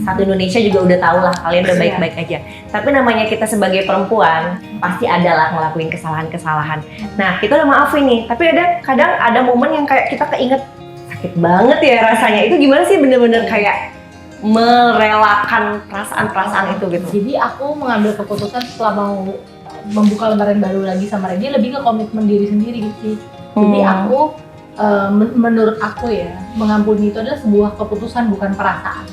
Satu Indonesia juga udah tahu lah kalian udah baik-baik aja. Tapi namanya kita sebagai perempuan pasti ada lah ngelakuin kesalahan-kesalahan. Nah kita udah maafin nih, tapi kadang ada momen yang kayak kita keinget sakit banget ya rasanya. Itu gimana sih bener-bener kayak merelakan perasaan-perasaan itu gitu? Jadi aku mengambil keputusan setelah mau membuka lembaran baru lagi sama Randy lebih ke komitmen diri sendiri gitu. Jadi aku menurut aku ya, mengampuni itu adalah sebuah keputusan bukan perasaan.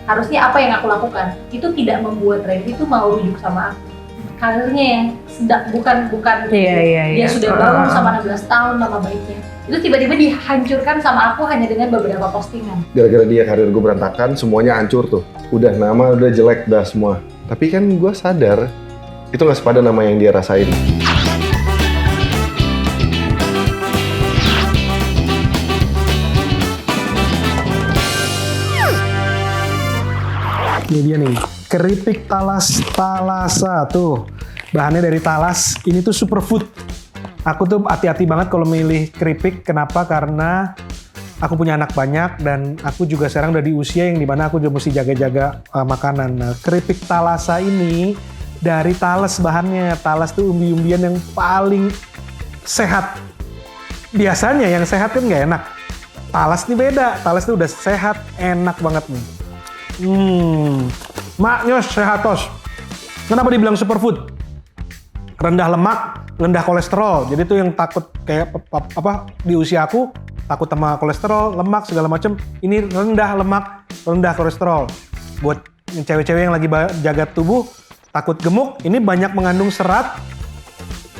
Harusnya apa yang aku lakukan itu tidak membuat Randy itu mau rujuk sama aku. Karirnya yang sedang bukan dia sudah baru sama 16 tahun nama baiknya. Itu tiba-tiba dihancurkan sama aku hanya dengan beberapa postingan. Gara-gara dia karir gue berantakan, semuanya hancur tuh. Udah nama udah jelek dah semua. Tapi kan gue sadar itu nggak sepadan nama yang dia rasain. Ini dia nih, keripik Thalassa tuh. Bahannya dari talas, ini tuh superfood. Aku tuh hati-hati banget kalau milih keripik. Kenapa? Karena aku punya anak banyak dan aku juga sekarang udah di usia yang dimana aku juga mesti jaga-jaga makanan. Nah, keripik Thalassa ini dari talas bahannya. Talas tuh umbi-umbian yang paling sehat. Biasanya yang sehat kan nggak enak. Talas nih beda. Talas tuh udah sehat, enak banget nih. Maknyos sehatos. Kenapa dibilang superfood? Rendah lemak, rendah kolesterol. Jadi tuh yang takut kayak apa di usia aku takut sama kolesterol, lemak segala macam. Ini rendah lemak, rendah kolesterol. Buat cewek-cewek yang lagi jaga tubuh, takut gemuk, ini banyak mengandung serat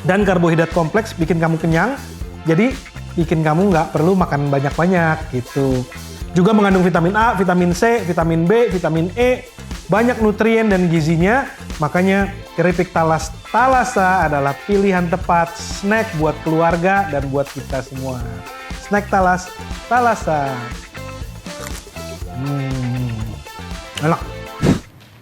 dan karbohidrat kompleks, bikin kamu kenyang. Jadi bikin kamu nggak perlu makan banyak-banyak gitu. Juga mengandung vitamin A, vitamin C, vitamin B, vitamin E, banyak nutrien dan gizinya. Makanya keripik Thalassa adalah pilihan tepat snack buat keluarga dan buat kita semua. Snack Thalassa. Enak.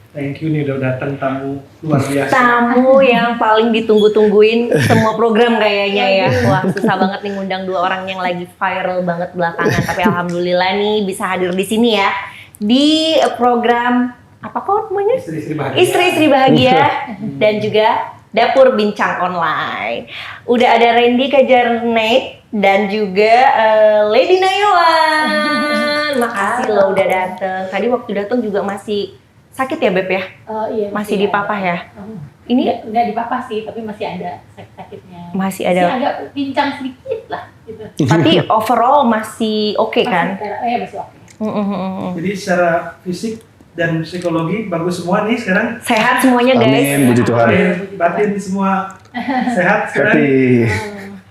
Thank you nih udah datang tamu luar biasa. Tamu yang paling ditunggu-tungguin semua program kayaknya ya. Wah susah banget nih ngundang dua orang yang lagi viral banget belakangan. Tapi alhamdulillah nih bisa hadir di sini ya. Di program apa kok namanya? Istri-istri bahagia. Dan juga Dapur Bincang Online. Udah ada Randy Kajarnate dan juga Lady Nayawan. Makasih lo udah dateng. Tadi waktu dateng juga masih sakit ya Beb ya? Iya. Masih dipapah ya? Ini nggak dipapah sih, tapi masih ada sakit-sakitnya. Masih ada. Masih agak pincang sedikit lah gitu. Tapi overall masih oke kan? Masih oke. Jadi secara fisik dan psikologi bagus semua nih sekarang. Sehat semuanya guys. Amin, puji Tuhan. Batin semua sehat sekarang.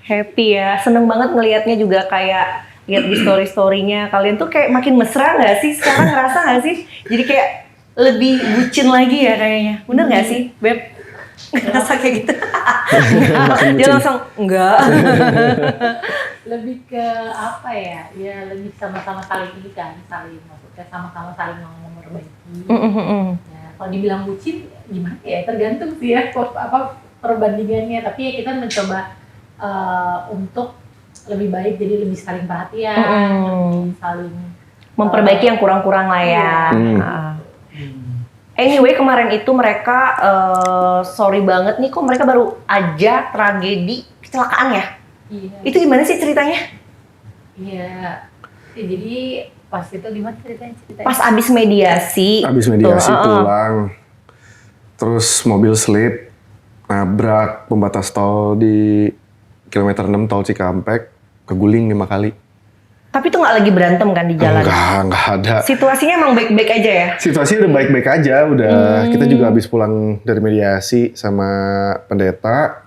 Happy ya. Seneng banget ngelihatnya juga kayak lihat di story-storynya. Kalian tuh kayak makin mesra nggak sih? Sekarang ngerasa nggak sih? Jadi kayak lebih bucin lagi ya kayaknya. Bener nggak sih, Beb? Ngerasa kayak gitu? Dia langsung, enggak. Lebih ke apa ya? Ya lebih sama-sama saling ini kan, maksudnya sama-sama saling memperbaiki. Ya, kalau dibilang bucin, gimana ya? Tergantung sih ya, perbandingannya. Tapi ya kita mencoba untuk lebih baik, jadi lebih saling perhatian, lebih saling memperbaiki yang kurang-kurang lah ya. Anyway, kemarin itu mereka sorry banget nih kok mereka baru aja tragedi kecelakaan ya. Iya. Itu gimana sih ceritanya? Iya. Jadi pas itu gimana ceritanya? Pas abis mediasi. Abis mediasi pulang, terus mobil slip, nabrak pembatas tol di kilometer 6 tol Cikampek, keguling 5 kali. Tapi tuh nggak lagi berantem kan di jalan? Enggak ada. Situasinya emang baik-baik aja ya? Situasinya udah baik-baik aja, kita juga habis pulang dari mediasi sama pendeta.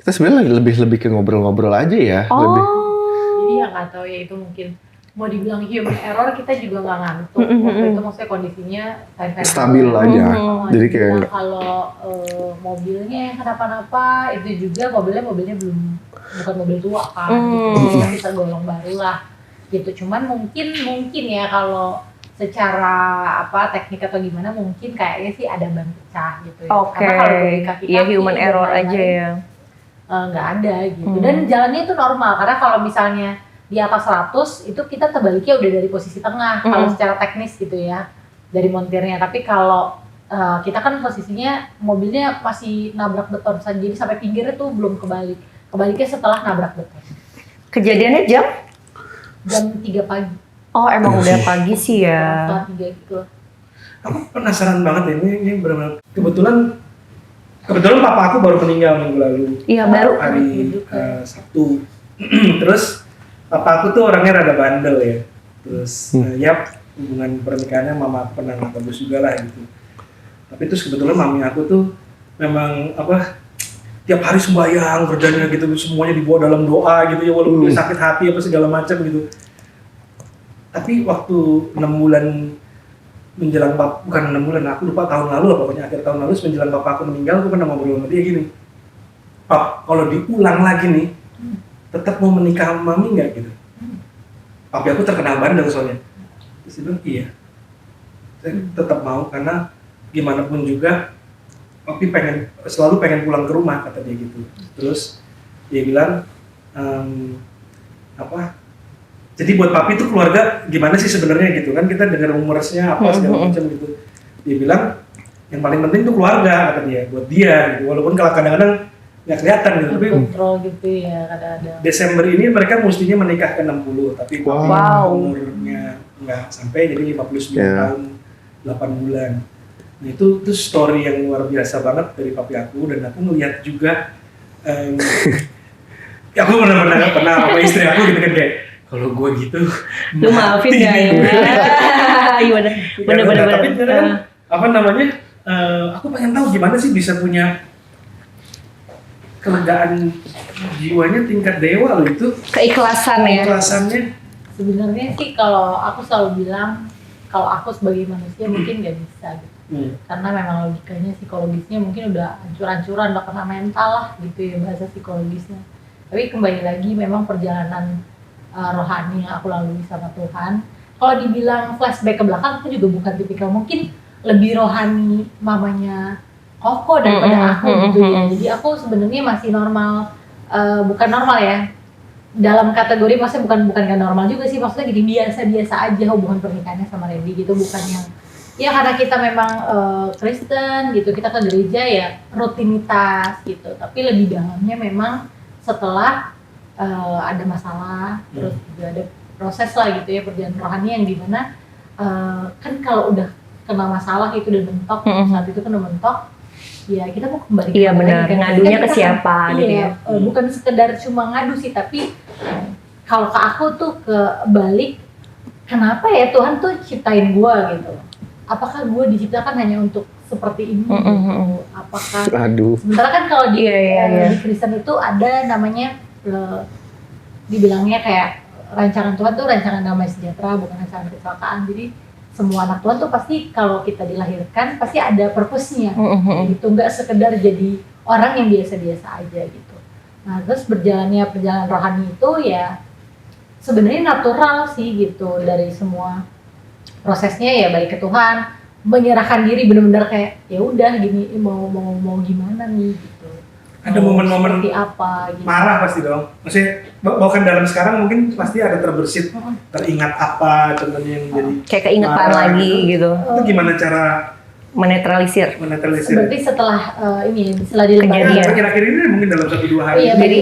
Kita sebenarnya lebih ke ngobrol-ngobrol aja ya. Jadi ya nggak tahu ya, itu mungkin mau dibilang human error, kita juga nggak ngantuk. Waktu itu maksudnya kondisinya stabil aja. Jadi kayak kalau mobilnya yang kenapa-napa, itu juga mobilnya bukan mobil tua kan, gitu. Bisa golong baru lah gitu. Cuman mungkin ya kalau secara teknik atau gimana mungkin kayaknya sih ada ban pecah gitu ya. Karena kalau dari kaki-kaki ya human error aja ya. Nggak ada gitu. Dan jalannya itu normal, karena kalau misalnya di atas 100 itu kita terbaliknya udah dari posisi tengah kalau secara teknis gitu ya. dari montirnya. Tapi kalau kita kan posisinya mobilnya masih nabrak beton saja, jadi sampai pinggirnya tuh belum kebaliknya setelah nabrak beton. Kejadiannya jam? Jam 3 pagi. Oh emang udah pagi sih ya. Setelah 3 gitu. Aku penasaran banget ini benar-benar kebetulan papa aku baru meninggal minggu lalu. Iya baru. Hari Sabtu. Terus papa aku tuh orangnya rada bandel ya. Terus hubungan pernikahannya mama aku pernah nggak bagus juga lah gitu. Tapi terus kebetulan mami aku tuh memang tiap hari sembahyang kerjanya gitu, semuanya dibawa dalam doa gitu ya, walaupun dia sakit hati apa segala macam gitu. Tapi waktu 6 bulan menjelang bukan 6 bulan, aku lupa tahun lalu lah, pokoknya akhir tahun lalu menjelang papa aku meninggal, aku pernah ngobrol sama dia gini, Pap, kalau diulang lagi nih, tetap mau menikah sama mami nggak gitu? Papi aku terkenal bandel soalnya. Terus dia bilang, iya, saya tetap mau karena gimana pun juga papi selalu pengen pulang ke rumah, kata dia gitu. Terus dia bilang jadi buat papi itu keluarga gimana sih sebenarnya gitu kan, kita dengar rumorsnya apa segala macam gitu. Dia bilang yang paling penting itu keluarga, kata dia, buat dia gitu, walaupun kalau kadang-kadang nggak kelihatan gitu. Tapi kontrol gitu ya kadang-kadang. Desember ini mereka mestinya menikah ke 60, tapi umurnya nggak sampai, jadi 59 tahun 8 bulan. Nah itu story yang luar biasa banget dari papi aku, dan aku ngeliat juga aku pernah sama istri aku gitu kan, kayak kalau gue gitu Lu maafin gak ya? Gimana? Bener-bener. Tapi kan aku pengen tahu gimana sih bisa punya kelegaan jiwanya tingkat dewa loh itu. Keikhlasan ya. Keikhlasannya. Sebenarnya sih kalau aku selalu bilang, kalau aku sebagai manusia mungkin nggak bisa gitu. Karena memang logikanya, psikologisnya mungkin udah hancur-hancuran, udah kena mental lah gitu ya bahasa psikologisnya. Tapi kembali lagi memang perjalanan rohani yang aku lalui sama Tuhan. Kalau dibilang flashback ke belakang, aku juga bukan tipikal, mungkin lebih rohani mamanya Koko daripada aku gitu ya. Jadi aku sebenarnya masih normal, bukan normal ya. Dalam kategori maksudnya bukan gak normal juga sih, maksudnya gini, biasa-biasa aja hubungan pernikahannya sama Randy gitu, bukan yang ya karena kita memang Kristen gitu, kita ke gereja ya rutinitas gitu. Tapi lebih dalamnya memang setelah ada masalah, terus juga ada proses lah gitu ya, perjalanan rohani yang dimana kan kalau udah kena masalah itu udah mentok, saat itu kan udah mentok, ya kita mau kembali ke benar, ngadunya ke siapa gitu ya. Bukan sekedar cuma ngadu sih, tapi kalau ke aku tuh ke balik, kenapa ya Tuhan tuh ciptain gua gitu, apakah gua diciptakan hanya untuk seperti ini gitu? Apakah sementara kan kalau di Kristen itu ada namanya dibilangnya kayak rancangan Tuhan tuh rancangan damai sejahtera, bukan rancangan kecelakaan. Jadi semua anak Tuhan tuh pasti kalau kita dilahirkan pasti ada purpose-nya gitu, nggak sekedar jadi orang yang biasa-biasa aja gitu. Nah terus perjalanan rohani itu ya sebenarnya natural sih gitu, dari semua prosesnya ya balik ke Tuhan, menyerahkan diri benar-benar kayak ya udah gini, mau gimana nih gitu. Ada momen-momen seperti apa gitu. Marah pasti dong. Maksudnya bahkan dalam sekarang mungkin pasti ada terbersit, teringat apa contohnya yang jadi kayak keingetan lagi gitu. Itu gimana cara menetralisir? Berarti setelah setelah di kejadian. Akhir-akhir ini mungkin dalam 1-2 hari. Iya, jadi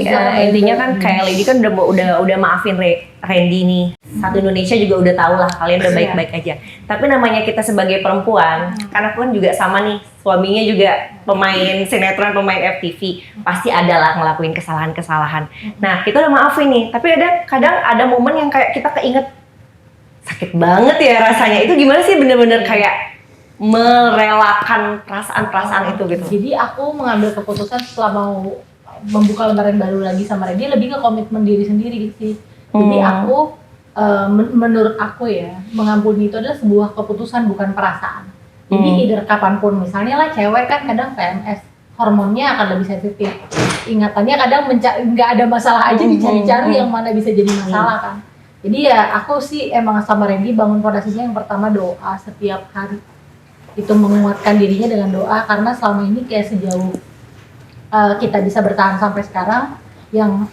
intinya kan kayak Lady kan udah maafin Randy nih. Satu Indonesia juga udah tahu lah kalian udah baik-baik aja. Tapi namanya kita sebagai perempuan, karena aku kan juga sama nih, suaminya juga pemain sinetron, pemain FTV, pasti ada lah ngelakuin kesalahan-kesalahan. Nah kita udah maafin nih, tapi kadang ada momen yang kayak kita keinget sakit banget ya rasanya. Itu gimana sih bener-bener kayak merelakan perasaan-perasaan itu gitu? Jadi aku mengambil keputusan setelah mau membuka lembaran baru lagi sama Randy, lebih ke komitmen diri sendiri gitu sih. Jadi aku menurut aku ya, mengampuni itu adalah sebuah keputusan, bukan perasaan. Jadi either kapanpun, misalnya lah cewek kan kadang PMS, hormonnya akan lebih sensitif, ingatannya kadang nggak ada masalah aja dicari-cari yang mana bisa jadi masalah kan. Jadi ya aku sih emang sama Randy bangun fondasinya yang pertama doa setiap hari. Itu menguatkan dirinya dengan doa, karena selama ini kayak sejauh kita bisa bertahan sampai sekarang, yang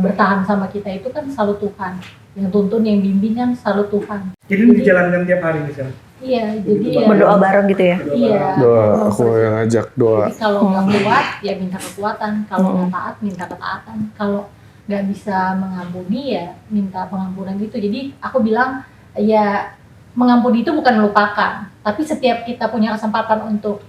bertahan sama kita itu kan selalu Tuhan, yang tuntun, yang bimbing kan selalu Tuhan. Jadi dijalankan tiap hari misalnya? Iya, jadi ya. Berdoa bareng gitu ya. Iya. Doa, aku yang ngajak doa. Jadi kalau nggak kuat ya minta kekuatan, kalau nggak taat minta ketaatan, kalau nggak bisa mengampuni ya minta pengampunan gitu. Jadi aku bilang ya mengampuni itu bukan melupakan, tapi setiap kita punya kesempatan untuk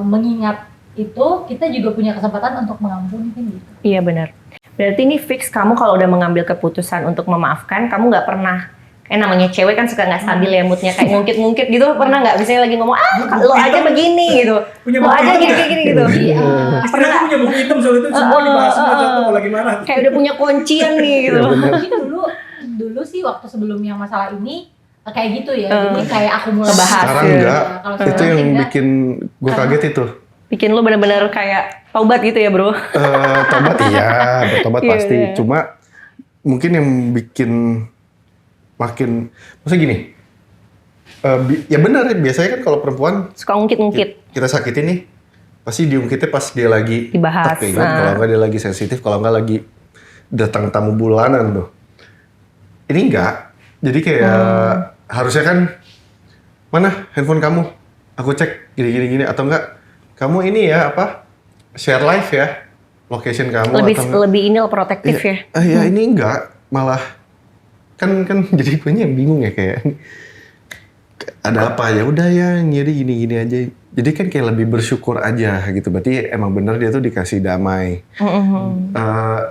mengingat itu, kita juga punya kesempatan untuk mengampuni kan gitu. Iya benar. Berarti ini fix kamu kalau udah mengambil keputusan untuk memaafkan, kamu nggak pernah, kayak namanya cewek kan suka nggak stabil ya moodnya, kayak ngungkit-ngungkit gitu, pernah nggak? Misalnya lagi ngomong, lo aja begini gitu, Punya lo buku aja hitam kayak gini gitu. Pernah nggak punya buku hitam soal itu semua dibahas satu kalau lagi marah. Kayak udah punya kuncian nih gitu. Jadi dulu sih waktu sebelum yang masalah ini kayak gitu ya, jadi kayak akumulasi. Ngebahas. Sekarang Iya. enggak, Kalau itu sekarang yang enggak. bikin gue kaget itu. Bikin lo bener-bener kayak taubat gitu ya bro. Tobat iya, bertobat Iya, pasti. iya. Cuma mungkin yang bikin maksudnya gini, ya benar biasanya kan kalau perempuan Suka ngungkit-ngungkit. kita sakitin nih, pasti diungkitnya pas dia lagi Dibahas. tak keinget, kalau enggak dia lagi sensitif, kalau enggak lagi datang tamu bulanan tuh. Ini enggak, jadi kayak harusnya kan, mana handphone kamu? Aku cek gini, atau enggak, kamu ini ya apa, share live ya, location kamu Lebih atau enggak. lebih ini protektif ya. Ya ini enggak, malah kan jadi punya yang bingung ya kayak ada apa ya udah ya jadi gini aja. Jadi kan kayak lebih bersyukur aja gitu. Berarti emang bener dia tuh dikasih damai.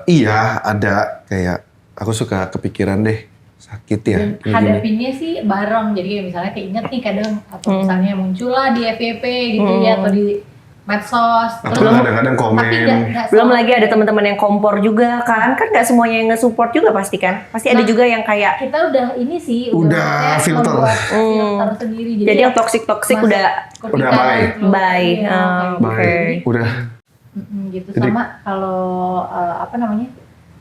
Iya ada kayak aku suka kepikiran deh sakit ya. Dan gini. hadapinnya sih bareng, jadi kayak misalnya keinget nih kadang, atau misalnya muncullah di FYP gitu ya, atau di medsos. Atau kadang-kadang komen. Tapi nggak Belum selalu- lagi ada teman-teman yang kompor juga kan nggak semuanya yang nge-support juga pasti kan. Pasti ada Nah, juga yang kayak kita udah ini sih Udah maksudnya filter. membuat filter sendiri, jadi yang toxic masuk udah ketika Udah bye. itu, Bye. iya, Ah, kayak gitu. oke. Jadi, Udah. gitu. Jadi- Sama kalau apa namanya,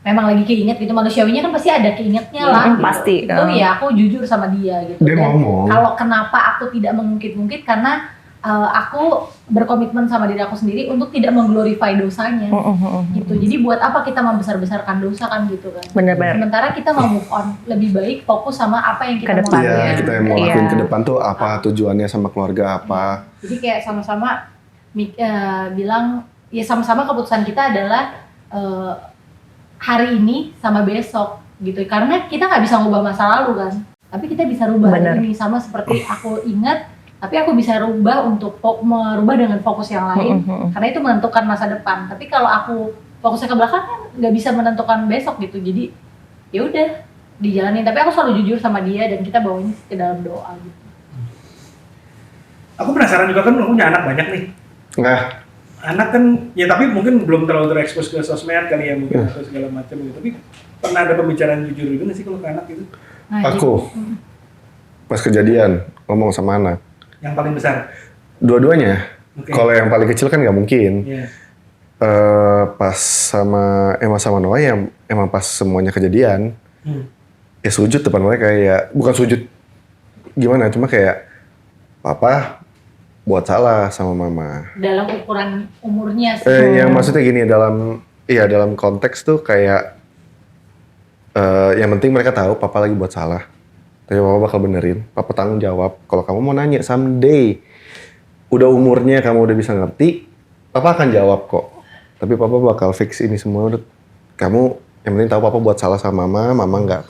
memang lagi keinget gitu, manusiawinya kan pasti ada keingetnya lah gitu. pasti. Itu ya aku jujur sama dia gitu. Dia Dan ngomong. kalau kenapa aku tidak mengungkit-ungkit, karena aku berkomitmen sama diri aku sendiri untuk tidak mengglorify dosanya gitu. Jadi buat apa kita membesar-besarkan dosa kan gitu kan. Bener-bener. Sementara kita mau move on, lebih baik fokus sama apa yang kita Ke mau depan. lakukan. Iya, kita yang mau Iya. lakuin ke depan tuh apa tujuannya sama keluarga apa. Jadi kayak sama-sama bilang ya sama-sama keputusan kita adalah hari ini sama besok gitu. Karena kita nggak bisa ngubah masa lalu kan. Tapi kita bisa rubah Bener. hari ini, sama seperti aku ingat, tapi aku bisa rubah untuk merubah dengan fokus yang lain. Karena itu menentukan masa depan. Tapi kalau aku fokusnya ke belakang kan nggak bisa menentukan besok gitu. Jadi ya udah dijalanin. Tapi aku selalu jujur sama dia dan kita bawanya ke dalam doa gitu. Aku penasaran juga kan, aku punya anak banyak nih. Nah, Anak kan, ya tapi mungkin belum terlalu terekspos ke sosmed kali ya mungkin atau segala macam gitu. Tapi pernah ada pembicaraan jujur gitu nggak sih kalau ke anak gitu? Nah, aku pas kejadian ngomong sama anak. Yang paling besar. Dua-duanya. Oke. Kalau yang paling kecil kan nggak mungkin. Iya. Pas sama Noah ya emang pas semuanya kejadian ya sujud depan mereka, ya bukan sujud gimana, cuma kayak papa buat salah sama mama. dalam ukuran umurnya sih. Yang maksudnya gini, dalam konteks tuh kayak yang penting mereka tahu papa lagi buat salah, tapi papa bakal benerin, papa tanggung jawab. Kalau kamu mau nanya someday udah umurnya kamu udah bisa ngerti, papa akan jawab kok. Tapi papa bakal fix ini semua. Udah, kamu yang penting tahu papa buat salah sama mama enggak.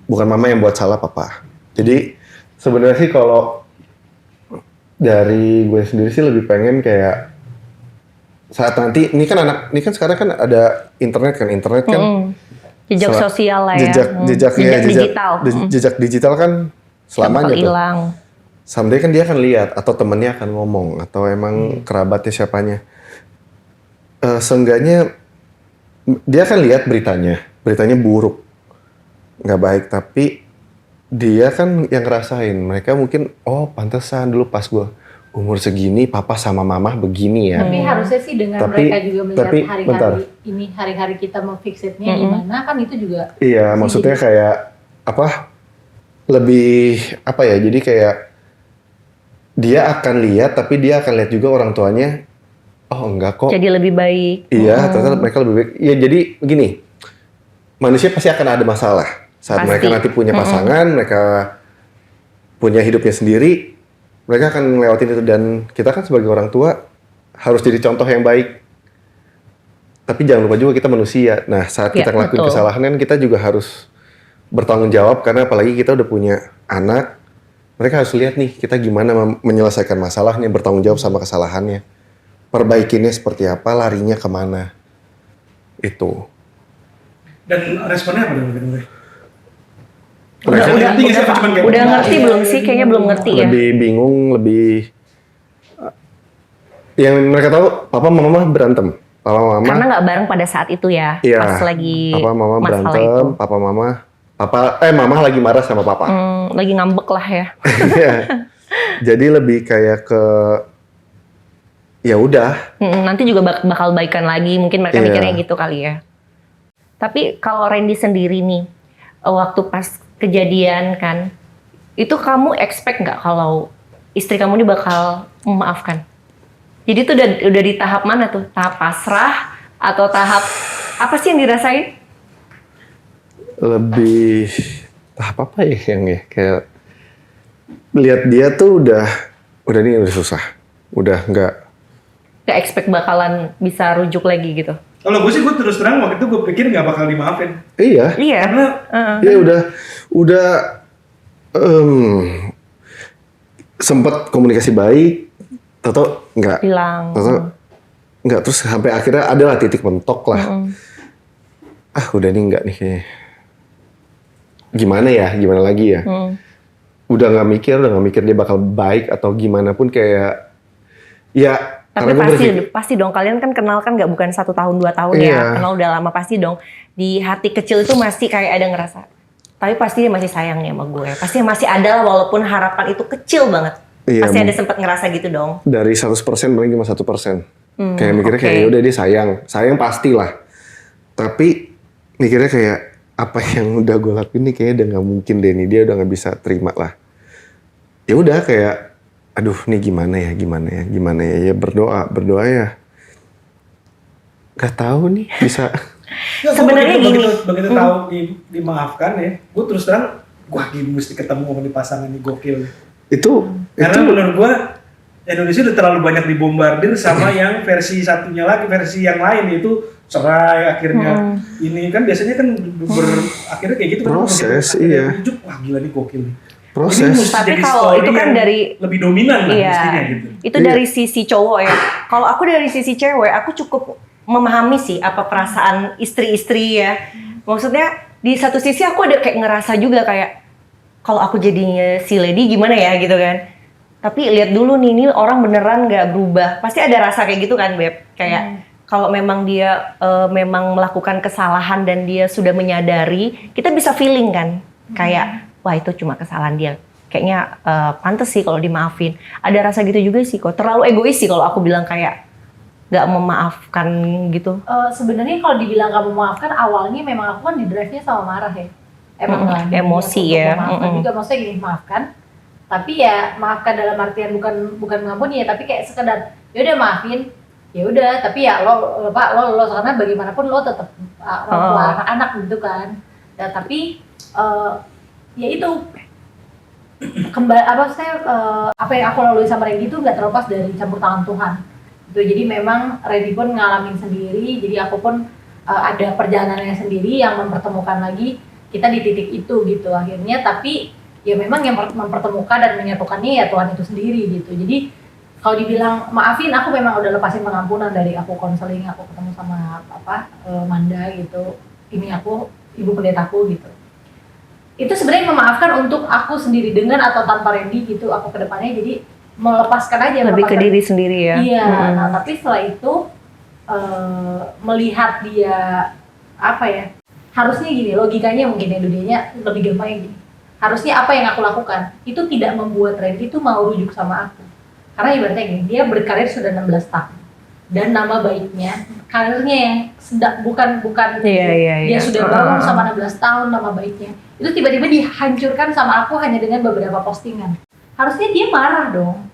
Bukan mama yang buat salah papa. Jadi sebenarnya sih kalau dari gue sendiri sih lebih pengen kayak saat nanti ini kan sekarang kan ada internet kan Jejak sel- sosial lah ya. jejak digital. jejak digital kan selamanya Bakal tuh. hilang. Someday kan dia akan lihat atau temennya akan ngomong atau emang kerabatnya siapanya. Seenggaknya dia akan lihat beritanya buruk, nggak baik, tapi dia kan yang ngerasain. Mereka mungkin, oh pantesan dulu pas gue umur segini papa sama mama begini ya. Tapi harusnya sih dengan Tapi- mereka juga melihat tapi, bentar. hari-hari kita memfixitnya gimana kan itu juga. Iya, maksudnya kayak apa? Lebih apa ya? Jadi kayak dia akan lihat, tapi dia akan lihat juga orang tuanya. Oh enggak kok. Jadi lebih baik. Iya, ternyata mereka lebih baik. Iya, jadi begini. Manusia pasti akan ada masalah saat Pasti. mereka nanti punya pasangan, mereka punya hidupnya sendiri, mereka akan ngelewatin itu. Dan kita kan sebagai orang tua harus jadi contoh yang baik. Tapi jangan lupa juga kita manusia. Nah, saat kita Ya, ngelakuin betul. kesalahan kan kita juga harus bertanggung jawab, karena apalagi kita udah punya anak, mereka harus lihat nih kita gimana menyelesaikan masalahnya, bertanggung jawab sama kesalahannya, perbaikinnya seperti apa, larinya kemana. Itu. Dan responnya apa dong? Udah ngerti belum sih? Kayaknya belum ngerti ya. Lebih bingung, lebih yang mereka tahu papa mama berantem. Papa mama Karena nggak bareng pada saat itu ya. iya, Pas lagi papa mama masalah berantem, itu. mama lagi marah sama papa. Lagi ngambek lah ya. Iya. Jadi lebih kayak ke ya udah. Nanti juga bakal baikan lagi. Mungkin mereka Iya. mikirnya gitu kali ya. Tapi kalau Randy sendiri nih, waktu pas kejadian kan, itu kamu expect nggak kalau istri kamu ini bakal memaafkan? Jadi itu udah di tahap mana tuh? Tahap pasrah atau tahap apa sih yang dirasain? Lebih tahap apa ya yang ya kayak lihat dia tuh udah nih udah susah. Udah nggak. Gak expect bakalan bisa rujuk lagi gitu? Kalau gue sih gue terus terang waktu itu gue pikir nggak bakal dimaafin. Iya. Iya. Karena Ya udah sempat komunikasi baik, tato nggak, Bilang. tato nggak, terus sampai akhirnya adalah titik mentok lah. Udah nih nggak nih kayaknya. Gimana lagi ya? Udah nggak mikir dia bakal baik atau gimana pun kayak ya. Tapi karena gue pasti dong, kalian kan kenal kan nggak bukan 1 tahun 2 tahun Iya. ya, kenal udah lama, pasti dong di hati kecil itu masih kayak ada ngerasa, tapi pasti dia masih sayang nih sama gue, pasti masih ada lah walaupun harapan itu kecil banget, Iya, pasti ada sempat ngerasa gitu dong. dari 100% paling cuma 1%. Kayak mikirnya oke. kayak ya udah dia sayang pastilah. Tapi mikirnya kayak apa yang udah gue lakuin nih kayaknya udah nggak mungkin deh nih, dia udah nggak bisa terima lah. Ya udah kayak aduh nih gimana ya ya berdoa ya. Gak tahu nih bisa. Sebenarnya gini. Begitu tahu dimaafkan ya, gue terus terang wah ini mesti ketemu sama nih pasangan nih gokil. itu Karena menurut gue Indonesia udah terlalu banyak dibombardir sama yang versi satunya lagi, versi yang lain yaitu cerai akhirnya. Ini kan biasanya kan akhirnya kayak gitu kan. Proses, akhirnya iya. rujuk, wah gila nih gokil nih. proses. Ini mesti Tapi jadi kalau story itu kan yang dari lebih dominan lah iya, mestinya gitu. itu Iya. dari sisi cowok ya. Kalau aku dari sisi cewek, aku cukup memahami sih apa perasaan istri-istri ya. Maksudnya di satu sisi aku ada kayak ngerasa juga kayak kalau aku jadinya si lady gimana ya gitu kan. Tapi lihat dulu nih, ini orang beneran nggak berubah. Pasti ada rasa kayak gitu kan, Beb. Kayak kalau memang dia memang melakukan kesalahan dan dia sudah menyadari, kita bisa feeling kan. Kayak, wah itu cuma kesalahan dia. Kayaknya pantes sih kalau dimaafin. Ada rasa gitu juga sih kok. Terlalu egois sih kalau aku bilang kayak nggak memaafkan gitu. Sebenarnya kalau dibilang kamu memaafkan, awalnya memang aku kan di drive-nya sama marah ya. Emang nggak ada Emosi niat untuk ya. memaafkan juga, maksudnya gini, maafkan. Tapi ya maafkan dalam artian bukan mengampuni ya, tapi kayak sekedar ya udah maafin, ya udah. Tapi ya lo karena bagaimanapun lo tetap orang tua anak-anak gitu kan. Dan tapi ya itu kembali apa yang aku lalui sama Randy itu nggak terlepas dari campur tangan Tuhan. Gitu. Jadi memang Randy pun ngalamin sendiri, jadi aku pun ada perjalanannya sendiri yang mempertemukan lagi kita di titik itu gitu akhirnya. Tapi ya memang yang mempertemukan dan menyatukannya ya Tuhan itu sendiri gitu. Jadi kalau dibilang maafin, aku memang udah lepasin pengampunan dari aku konseling, aku ketemu sama Manda gitu, ini aku ibu pendetaku gitu. Itu sebenarnya memaafkan untuk aku sendiri dengan atau tanpa Randy gitu, aku kedepannya jadi melepaskan aja. Lebih ke diri sendiri ya. Iya, nah tapi setelah itu melihat dia apa ya, harusnya gini, logikanya mungkin ya dunianya lebih gampang gini. Harusnya apa yang aku lakukan itu tidak membuat Randy itu mau rujuk sama aku. Karena ibaratnya gini, dia berkarir sudah 16 tahun. Dan nama baiknya, karirnya yang sedang bukan dia sudah bangun sama 16 tahun nama baiknya. Itu tiba-tiba dihancurkan sama aku hanya dengan beberapa postingan. Harusnya dia marah dong.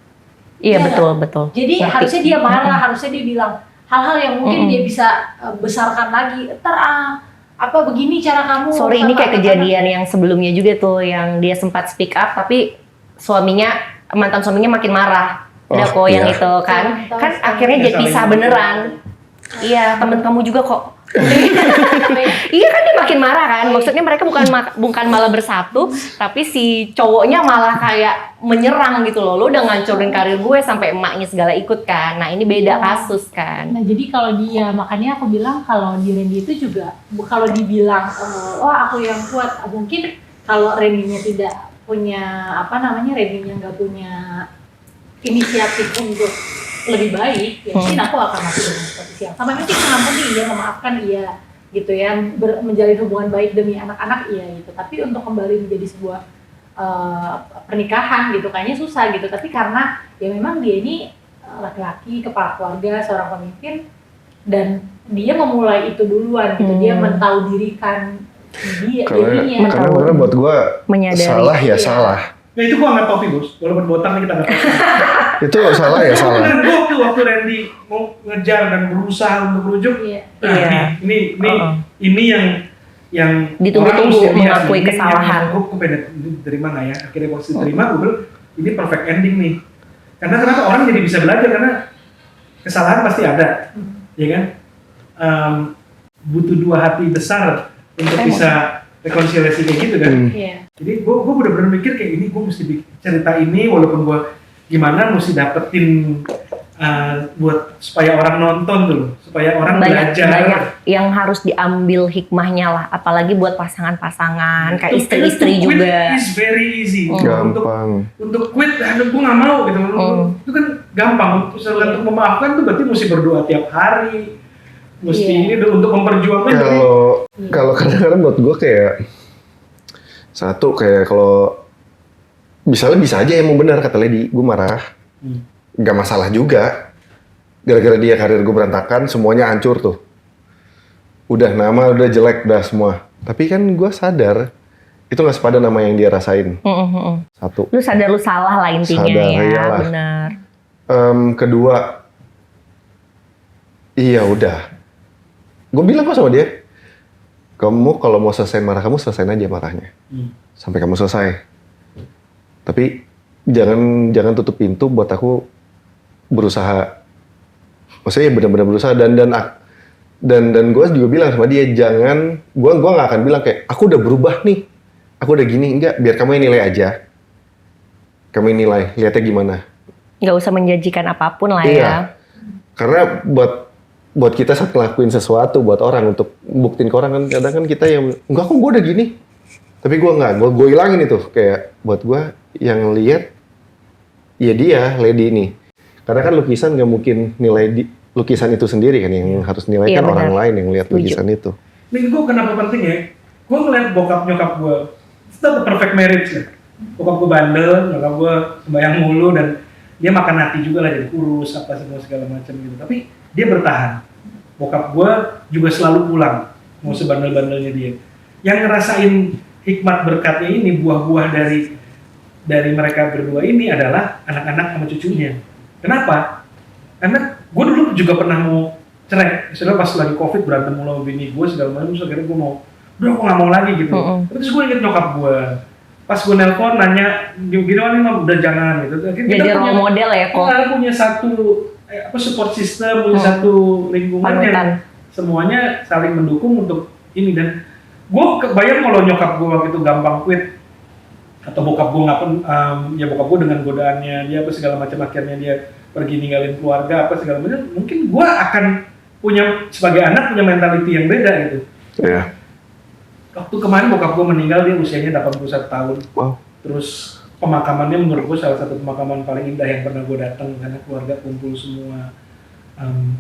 Iya, Iya betul. Jadi harusnya dia marah, harusnya dia bilang hal-hal yang mungkin dia bisa besarkan lagi. Apa begini cara kamu? Sorry, ini kayak kejadian yang sebelumnya juga tuh yang dia sempat speak up tapi mantan suaminya makin marah. Udah Oh, kok yang iya. itu kan akhirnya jadi pisah beneran. Iya, temen kamu juga kok. Iya kan dia makin marah kan. Maksudnya mereka bukan malah bersatu, tapi si cowoknya malah kayak menyerang gitu loh. Lo udah ngancurin karir gue sampai emaknya segala ikut kan. Nah, ini beda kasus kan. Nah jadi kalau dia, makanya aku bilang kalau di Randy itu juga, kalau dibilang, oh aku yang kuat, mungkin kalau Randy-nya tidak punya, Randy-nya nggak punya inisiatif untuk lebih baik, ya mungkin aku akan masuk dengan posisi yang sama. Mungkin mengampuni iya, memaafkan iya, gitu ya, menjalin hubungan baik demi anak-anak iya gitu. Tapi untuk kembali menjadi sebuah pernikahan gitu, kayaknya susah gitu. Tapi karena ya memang dia ini laki-laki, kepala keluarga, seorang pemimpin, dan dia memulai itu duluan gitu. Dia mentahu dirikan dirinya. Karena buat gue Menyadari. salah ya Iya. salah. Nah itu gue nggak topi bos, walaupun botak nih kita nggak topi. Itu salah ya salah. Dan gue waktu Randy mau ngejar dan berusaha untuk merujuk, Iya. nah, Iya. ini yang Ditunggu-tunggu orang mesti lihat, mengakui ini kesalahan. Yang gue pengen diterima nggak ya? Akhirnya pas diterima, gue bilang ini perfect ending nih. Karena kenapa orang jadi bisa belajar karena kesalahan pasti ada, ya kan? Butuh dua hati besar untuk bisa rekonsiliasi kayak gitu kan. Iya. Jadi gue bener-bener mikir kayak ini gue mesti bikin cerita ini walaupun gue gimana mesti dapetin buat supaya orang nonton dulu, supaya orang banyak belajar. yang harus diambil hikmahnya lah, apalagi buat pasangan-pasangan kayak To istri-istri quit juga. is very easy. Gampang. Untuk quit, aduh gue nggak mau gitu. Itu kan gampang. Untuk memaafkan tuh berarti mesti berdoa tiap hari, mesti ini untuk memperjuangkan. Kalau kadang-kadang buat gue kayak satu kayak kalau misalnya bisa aja emang benar kata Lady, gue marah, nggak masalah juga. Gara-gara dia karir gue berantakan, semuanya hancur tuh. Udah nama udah jelek dah semua. Tapi kan gue sadar itu nggak sepadan nama yang dia rasain. Satu. Lu sadar lu salah lah intinya. Sadar, ya, iyalah. benar. Kedua, iya udah. Gue bilang kok sama dia, kamu kalau mau selesai marah kamu selesaiin aja marahnya, sampai kamu selesai. Tapi jangan tutup pintu buat aku berusaha. Maksudnya benar-benar berusaha dan gue juga bilang sama dia jangan, gue nggak akan bilang kayak aku udah berubah nih, aku udah gini, enggak, biar kamu yang nilai aja. Kamu yang nilai, lihatnya gimana. Nggak usah menjanjikan apapun lah Iya. ya. Karena buat kita saat ngelakuin sesuatu buat orang untuk buktiin ke orang kan kadang kan kita yang enggak kok gue udah gini. Tapi gue nggak, gue hilangin itu kayak buat gue yang lihat ya dia Lady ini. Karena kan lukisan nggak mungkin nilai lukisan itu sendiri kan yang harus nilai Iya, kan benar. orang lain yang lihat lukisan itu. Nih gue kenapa penting ya? Gue ngeliat bokap nyokap gue, itu the perfect marriage ya. Bokap gue bandel, nyokap gue sembahyang mulu dan dia makan hati juga lah jadi kurus apa semua segala macam gitu. Tapi dia bertahan. Bokap gue juga selalu pulang, mau sebandel-bandelnya dia. Yang ngerasain hikmat berkatnya ini, buah-buah dari mereka berdua ini adalah anak-anak sama cucunya. Kenapa? Karena gue dulu juga pernah mau cerai, misalnya pas lagi COVID berantem mulu sama bini gue segala macam, terus akhirnya gue mau, udah aku nggak mau lagi gitu. Terus gue inget nyokap gue, pas gue nelpon nanya, gini udah jangan gitu. Akhirnya Jadi role model ya kok. kita punya satu support system, punya satu lingkungan yang Panutan. semuanya saling mendukung untuk ini. Dan gue kebayang kalau nyokap gue waktu itu gampang quit atau bokap gue nggak ya bokap gue dengan godaannya dia apa segala macam akhirnya dia pergi ninggalin keluarga apa segala macam, mungkin gue akan punya sebagai anak punya mentality yang beda gitu. Iya. Waktu kemarin bokap gue meninggal dia usianya 81 tahun. Wow. Terus pemakamannya menurut gue salah satu pemakaman paling indah yang pernah gue datang karena keluarga kumpul semua,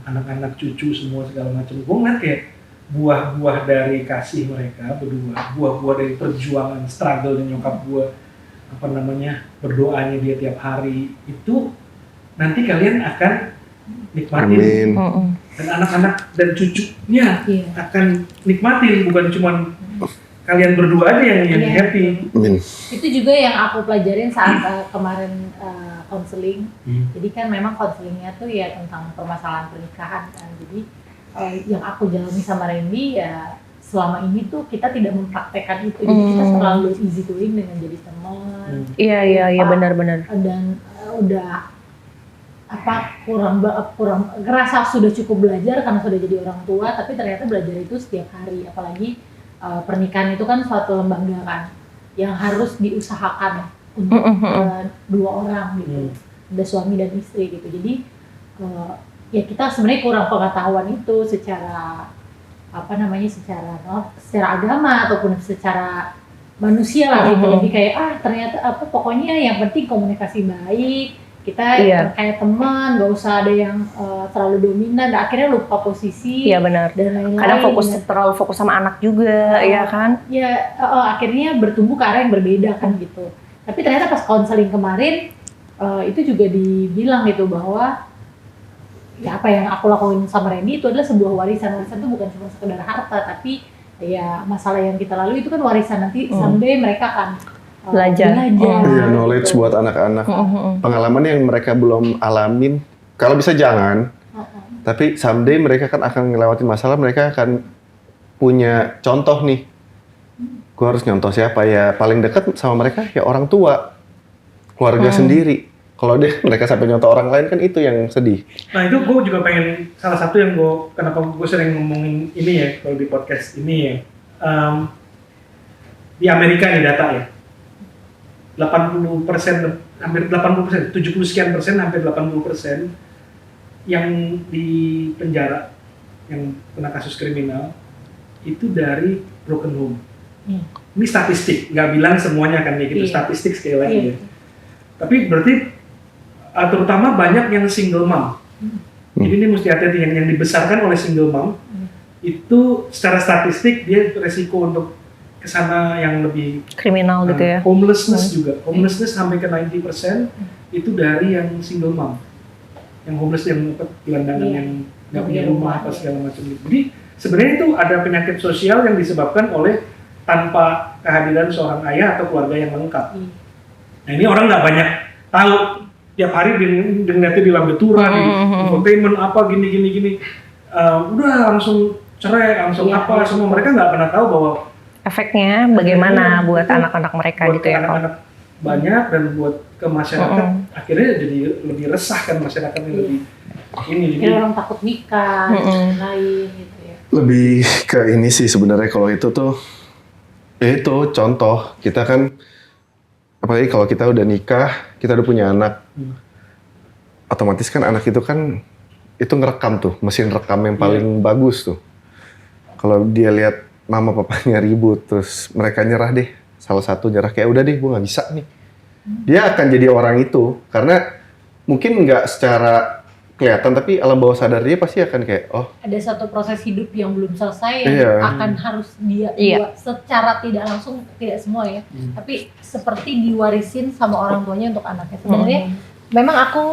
anak-anak cucu semua segala macam. Gue ngeliat kayak buah-buah dari kasih mereka berdua, buah-buah dari perjuangan struggle dan nyokap gue berdoanya dia tiap hari itu nanti kalian akan nikmatin. Amin. Dan anak-anak dan cucunya Iya. akan nikmatin, bukan cuma kalian berdua aja yang Iya. happy. Amin. Itu juga yang aku pelajarin saat kemarin konseling. Jadi kan memang konselingnya tuh ya tentang permasalahan pernikahan kan. Jadi yang aku jalani sama Randy ya selama ini tuh kita tidak mempraktekkan itu, jadi kita terlalu easy going dengan jadi teman. Iya benar-benar. Dan udah kurang ngerasa sudah cukup belajar karena sudah jadi orang tua, tapi ternyata belajar itu setiap hari, apalagi pernikahan itu kan suatu lembaga kan yang harus diusahakan untuk dua orang gitu, ada suami dan istri gitu. Jadi ya kita sebenarnya kurang pengetahuan itu secara secara agama ataupun secara manusia lah gitu. Jadi kayak ternyata pokoknya yang penting komunikasi baik, kita kayak teman, gak usah ada yang terlalu dominan, dan akhirnya lupa posisi. Iya benar. Dan lain-lain. Kadang terlalu fokus sama anak juga, ya kan? Ya akhirnya bertumbuh ke arah yang berbeda kan gitu. Tapi ternyata pas konseling kemarin itu juga dibilang gitu bahwa ya apa yang aku lakuin sama Randy itu adalah sebuah warisan. Warisan itu bukan cuma sekedar harta, tapi ya masalah yang kita lalui itu kan warisan, nanti someday mereka akan belajar. Iya, knowledge buat anak-anak. Pengalaman yang mereka belum alamin, kalau bisa jangan. Tapi someday mereka kan akan ngelewatin masalah, mereka akan punya contoh nih. Gue harus nyontoh siapa ya? Paling dekat sama mereka ya orang tua, keluarga sendiri. Kalau mereka sampai nyontoh orang lain kan itu yang sedih. Nah itu gue juga pengen, salah satu yang kenapa gue sering ngomongin ini ya kalau di podcast ini ya, di Amerika nih data ya. 80%, hampir 80%, 70 sekian persen, hampir 80% yang di penjara, yang kena kasus kriminal, itu dari broken home. Ini statistik, nggak bilang semuanya kan ya gitu, statistik sekali lagi ya. Tapi berarti terutama banyak yang single mom. Jadi ini mesti hati-hati, yang dibesarkan oleh single mom, itu secara statistik dia resiko untuk kesana yang lebih kriminal gitu ya. Homelessness juga, homelessness sampai ke 90% itu dari yang single mom, yang homeless, yang gelandangan, yang nggak punya rumah apa segala macam gitu. Jadi sebenarnya itu ada penyakit sosial yang disebabkan oleh tanpa kehadiran seorang ayah atau keluarga yang lengkap. Nah ini orang nggak banyak tahu, tiap hari dengarnya di Lambetura, di infotainment apa gini, udah langsung cerai, langsung apa, semua mereka nggak pernah tahu bahwa efeknya bagaimana buat anak-anak mereka buat gitu ya. Anak-anak banyak dan buat ke masyarakat akhirnya jadi lebih resah kan masyarakatnya, lebih ini. Jadi orang takut nikah, dan lain gitu ya. Lebih ke ini sih sebenarnya, kalau itu tuh ya itu contoh kita kan, apalagi kalau kita udah nikah, kita udah punya anak, otomatis kan anak itu kan itu ngerekam tuh, mesin rekam yang paling bagus tuh. Kalau dia lihat mama papanya ribut, terus mereka nyerah deh, salah satu nyerah kayak udah deh gue nggak bisa nih, dia akan jadi orang itu, karena mungkin nggak secara kelihatan tapi alam bawah sadar dia pasti akan kayak ada satu proses hidup yang belum selesai yang akan harus dia buat secara tidak langsung, tidak semua ya, tapi seperti diwarisin sama orang tuanya untuk anaknya. Sebenarnya memang aku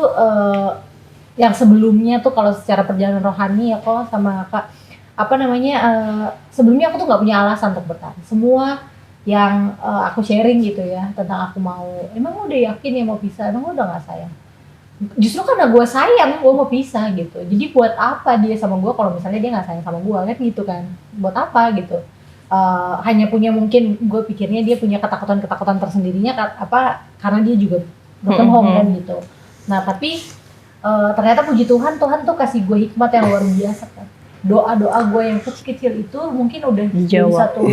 yang sebelumnya tuh kalau secara perjalanan rohani ya kok sama Kak, sebelumnya aku tuh nggak punya alasan untuk bertahan. Semua yang aku sharing gitu ya tentang aku mau, emang lo udah yakin ya mau pisah, emang lo udah nggak sayang? Justru karena gue sayang, gue mau pisah gitu. Jadi buat apa dia sama gue kalau misalnya dia nggak sayang sama gue kan gitu kan? Buat apa gitu? Hanya punya, mungkin gue pikirnya dia punya ketakutan tersendirinya karena dia juga broken home kan gitu. Nah tapi ternyata puji Tuhan tuh kasih gue hikmat yang luar biasa kan. Doa-doa gue yang kecil-kecil itu mungkin udah jadi satu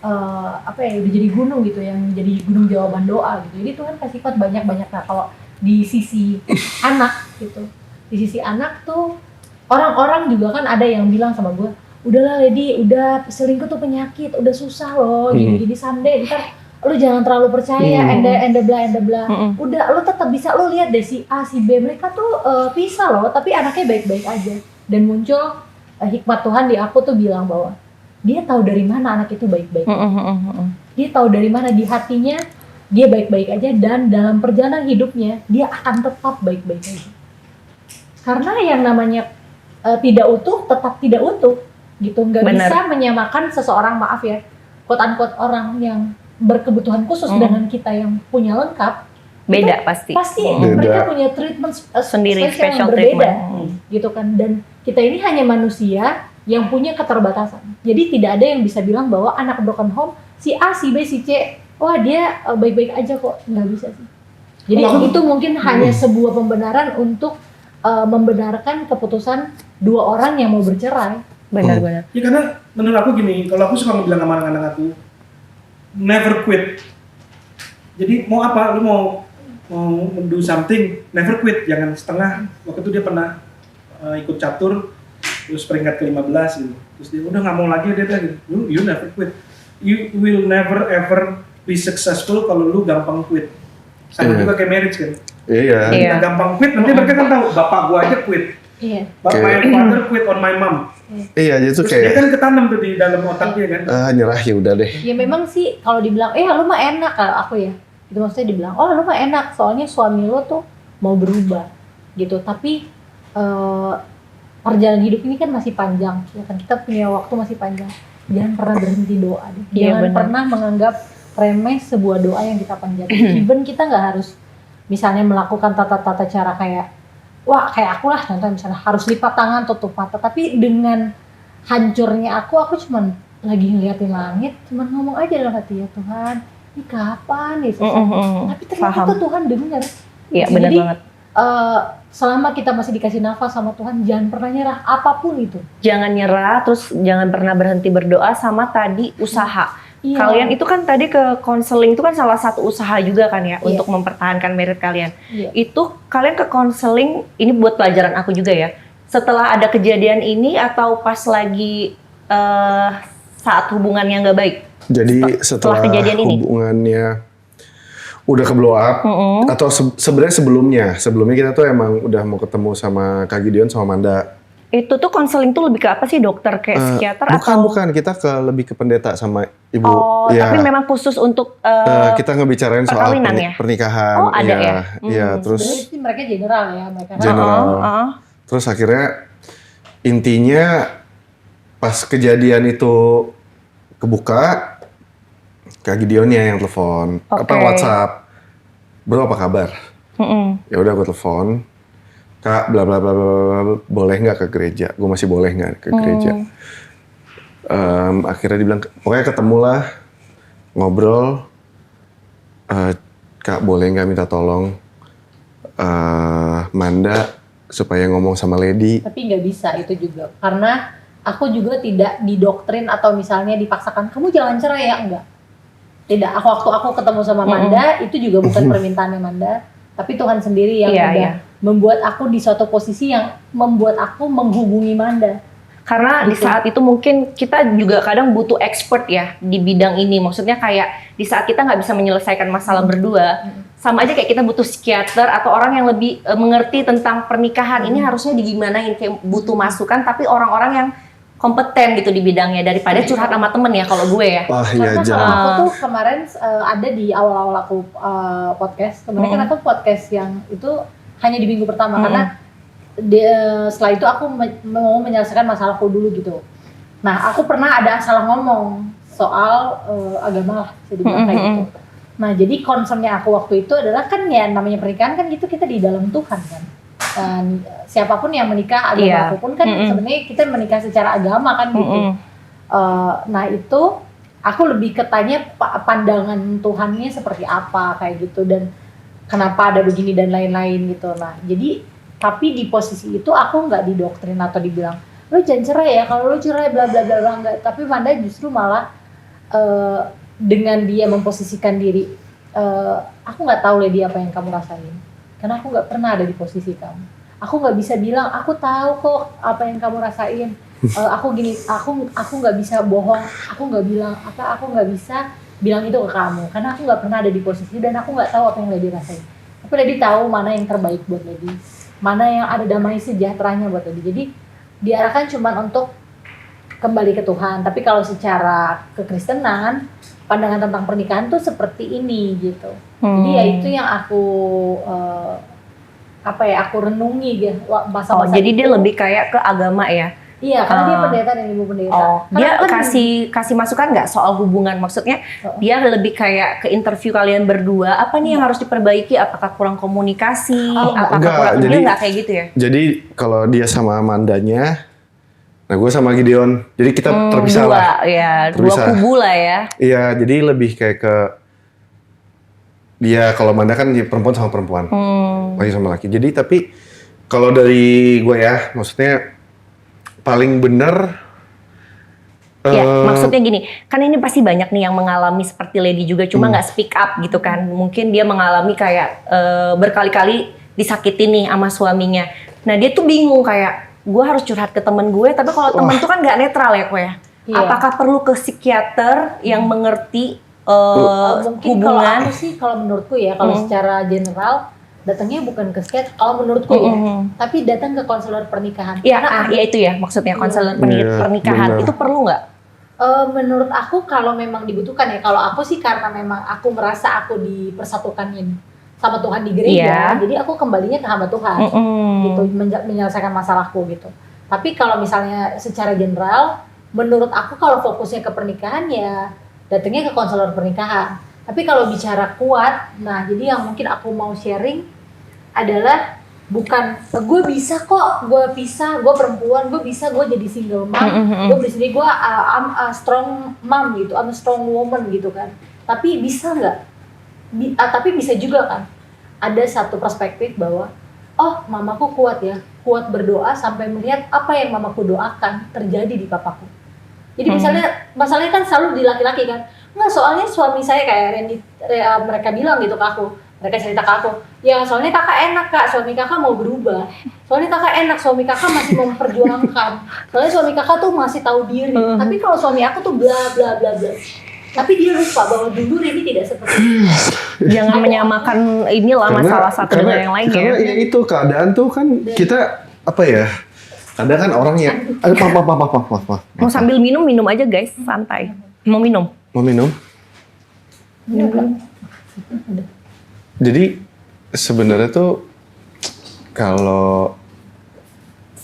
udah jadi gunung gitu, yang jadi gunung jawaban doa gitu. Jadi Tuhan kasih hikmat banyak-banyak. Nah kalau di sisi anak gitu, di sisi anak tuh orang-orang juga kan ada yang bilang sama gue, udahlah Lady, udah selingkuh tuh penyakit, udah susah loh, gini someday ntar lu jangan terlalu percaya, enda bla. Udah, lu tetap bisa, lu lihat deh si A, si B, mereka tuh pisah loh, tapi anaknya baik-baik aja. Dan muncul hikmat Tuhan di aku tuh bilang bahwa dia tahu dari mana anak itu baik-baik. Dia tahu dari mana di hatinya dia baik-baik aja, dan dalam perjalanan hidupnya dia akan tetap baik-baik aja. Karena yang namanya tidak utuh tetap tidak utuh gitu, nggak bisa menyamakan seseorang, maaf ya, quote-unquote orang yang berkebutuhan khusus dengan kita yang punya lengkap. Beda pasti mereka punya treatment sendiri, spesial yang berbeda gitu kan. Dan kita ini hanya manusia yang punya keterbatasan. Jadi tidak ada yang bisa bilang bahwa anak broken home si A, si B, si C, wah dia baik-baik aja kok, nggak bisa sih. Jadi itu mungkin hanya sebuah pembenaran untuk membenarkan keputusan dua orang yang mau bercerai. Benar-benar. Ya karena menurut aku gini, kalau aku suka bilang sama anak-anak aku, never quit. Jadi mau apa, lu mau do something, never quit, jangan setengah. Waktu itu dia pernah ikut catur, terus peringkat ke-15 gitu. Terus dia udah nggak mau lagi, dia bilang, you never quit. You will never ever be successful kalau lu gampang quit. Sama juga kayak marriage kan. Iya. Iya. Kita gampang quit, nanti mereka kan tahu, bapak gua aja quit. Iya. My father quit on my mom. Iya, jadi tuh Terus dia kayak kan ketanam tuh di dalam otaknya kan. nyerah ya udah deh. Ya memang sih kalau dibilang, lu mah enak kalau aku ya. Itu maksudnya dibilang, lu mah enak soalnya suami lo tuh mau berubah gitu. Tapi perjalanan hidup ini kan masih panjang, ya kan kita punya waktu masih panjang. Jangan pernah berhenti doa deh. Jangan pernah menganggap remeh sebuah doa yang kita panjatkan. Even kita nggak harus misalnya melakukan tata-tata cara kayak kayak aku lah contoh misalnya harus lipat tangan tutup mata, tapi dengan hancurnya aku cuman lagi ngeliatin langit, cuman ngomong aja dalam hati, ya Tuhan ini kapan nih selesai. Tapi ternyata tuh Tuhan dengar. Iya benar banget. Selama kita masih dikasih nafas sama Tuhan, jangan pernah nyerah apapun itu. Jangan nyerah, terus jangan pernah berhenti berdoa, sama tadi usaha. Iya. Kalian itu kan tadi ke konseling itu kan salah satu usaha juga kan ya, untuk mempertahankan merit kalian. Iya. Itu kalian ke konseling, ini buat pelajaran aku juga ya. Setelah ada kejadian ini atau pas lagi saat hubungannya nggak baik? Jadi setelah kejadian ini? hubungannya udah ke blow up, atau sebenarnya sebelumnya kita tuh emang udah mau ketemu sama Kak Gideon sama Manda. Itu tuh konseling tuh lebih ke apa sih, dokter kayak psikiater atau? Bukan, kita lebih ke pendeta sama ibu. Oh, ya. tapi memang khusus untuk kita ngebicarain soal perkawinan ya? pernikahan. Oh, ada ya? Iya, terus Sebenarnya sih mereka general ya, mereka. general. Terus akhirnya intinya pas kejadian itu kebuka, Kak Gideonnya yang telepon, apa WhatsApp, bro apa kabar? Ya udah gue telepon, Kak bla bla bla bla, boleh nggak ke gereja? Gue masih boleh nggak ke gereja? Akhirnya dibilang, pokoknya ketemulah, ngobrol, Kak boleh nggak minta tolong Manda supaya ngomong sama Lady? Tapi nggak bisa itu juga, karena aku juga tidak didoktrin atau misalnya dipaksakan, kamu jangan cerai ya, enggak. Tidak, waktu aku ketemu sama Manda, itu juga bukan permintaannya Manda, tapi Tuhan sendiri yang udah membuat aku di suatu posisi yang membuat aku menghubungi Manda. Karena di saat itu mungkin kita juga kadang butuh expert ya di bidang ini. Maksudnya kayak di saat kita nggak bisa menyelesaikan masalah berdua, sama aja kayak kita butuh psikiater atau orang yang lebih mengerti tentang pernikahan. Ini harusnya digimanain, kayak butuh masukan, tapi orang-orang yang kompeten gitu di bidangnya, daripada curhat sama temen ya kalau gue ya. Karena kalau aku tuh kemarin ada di awal-awal aku podcast, kemarin kan aku podcast yang itu hanya di minggu pertama, karena setelah itu aku mau menyelesaikan masalahku dulu gitu. Nah aku pernah ada salah ngomong soal agama lah, bisa dibilang kayak gitu. Nah jadi concernnya aku waktu itu adalah kan ya namanya pernikahan kan gitu, kita di dalam Tuhan kan. Dan siapapun yang menikah agama apapun kan sebenarnya kita menikah secara agama kan gitu. Nah itu aku lebih ketanya pandangan Tuhannya seperti apa kayak gitu, dan kenapa ada begini dan lain-lain gitu. Nah jadi tapi di posisi itu aku nggak didoktrin atau dibilang lu jangan cerai ya, kalau lu cerai bla bla bla bla, enggak. Tapi Manda justru malah dengan dia memposisikan diri, aku nggak tahu Lady apa yang kamu rasain, karena aku nggak pernah ada di posisi kamu. Aku nggak bisa bilang aku tahu kok apa yang kamu rasain. Aku gini, aku nggak bisa bohong, aku nggak bisa bilang itu ke kamu, karena aku nggak pernah ada di posisi dan aku nggak tahu apa yang Lady rasain. Tapi Lady tahu mana yang terbaik buat Lady, mana yang ada damai sejahteranya buat Lady. Jadi diarahkan cuma untuk kembali ke Tuhan. Tapi kalau secara kekristenan, pandangan tentang pernikahan tuh seperti ini gitu. Jadi ya itu yang aku aku renungi gitu masa-masa jadi itu. dia lebih kayak ke agama ya. Iya, karena dia pendeta dan ibu pendeta. Dia kasih masukan nggak soal hubungan? Maksudnya dia lebih kayak ke interview kalian berdua. Apa nih yang harus diperbaiki? Apakah kurang komunikasi? Apakah kurang? Dia nggak kayak gitu ya? Jadi kalau dia sama Mandanya, Nah gue sama Gideon, jadi kita terpisah dua, lah. ya, Terpisah. dua kubu lah ya. Iya, jadi lebih kayak ke dia kalau Manda kan perempuan sama perempuan, laki sama laki. Jadi tapi kalau dari gue ya, maksudnya paling bener. Ya, maksudnya gini, kan ini pasti banyak nih yang mengalami seperti Lady juga, cuma nggak speak up gitu kan. Mungkin dia mengalami kayak berkali-kali disakitin nih sama suaminya. Nah dia tuh bingung kayak, gue harus curhat ke temen gue, tapi kalau temen tuh kan nggak netral ya kue. Iya. Apakah perlu ke psikiater yang mengerti Mungkin kalau hubungan? aku sih, kalau menurutku ya, kalau secara general datangnya bukan ke psikiater, kalau menurutku ya, tapi datang ke konselor pernikahan. Ya, ya itu ya maksudnya konselor Iya, pernikahan benar. itu perlu nggak? Menurut aku kalau memang dibutuhkan ya, kalau aku sih karena memang aku merasa aku dipersatukannya sama Tuhan di gereja, Iya. jadi aku kembalinya ke hamba Tuhan, gitu, menyelesaikan masalahku gitu. Tapi kalau misalnya secara general, menurut aku kalau fokusnya ke pernikahan ya datangnya ke konselor pernikahan. Tapi kalau bicara kuat, nah jadi yang mungkin aku mau sharing adalah bukan gue bisa kok, gue bisa, gue perempuan, gue bisa, gue jadi single mom, gue di sini gue I'm a strong mom gitu, I'm a strong woman gitu kan. Tapi bisa nggak? Tapi bisa juga kan. Ada satu perspektif bahwa oh mamaku kuat ya, kuat berdoa sampai melihat apa yang mamaku doakan terjadi di papaku. Jadi misalnya masalahnya kan selalu di laki-laki kan. Nggak, soalnya suami saya kayak mereka bilang gitu ke aku. Mereka cerita ke aku, ya soalnya kakak enak kak, suami kakak mau berubah. Soalnya kakak enak, suami kakak masih memperjuangkan. Soalnya suami kakak tuh masih tahu diri. Tapi kalau suami aku tuh bla bla bla bla. Tapi dia lupa bahwa dulu Reni tidak seperti itu. Jangan menyamakan inilah masalah satu dengan yang lainnya. Karena ya itu keadaan tuh kan kita apa ya? Kadang kan orangnya, maaf. Mau sambil minum aja guys, santai. Mau minum? Mau minum? Jadi sebenarnya tuh kalau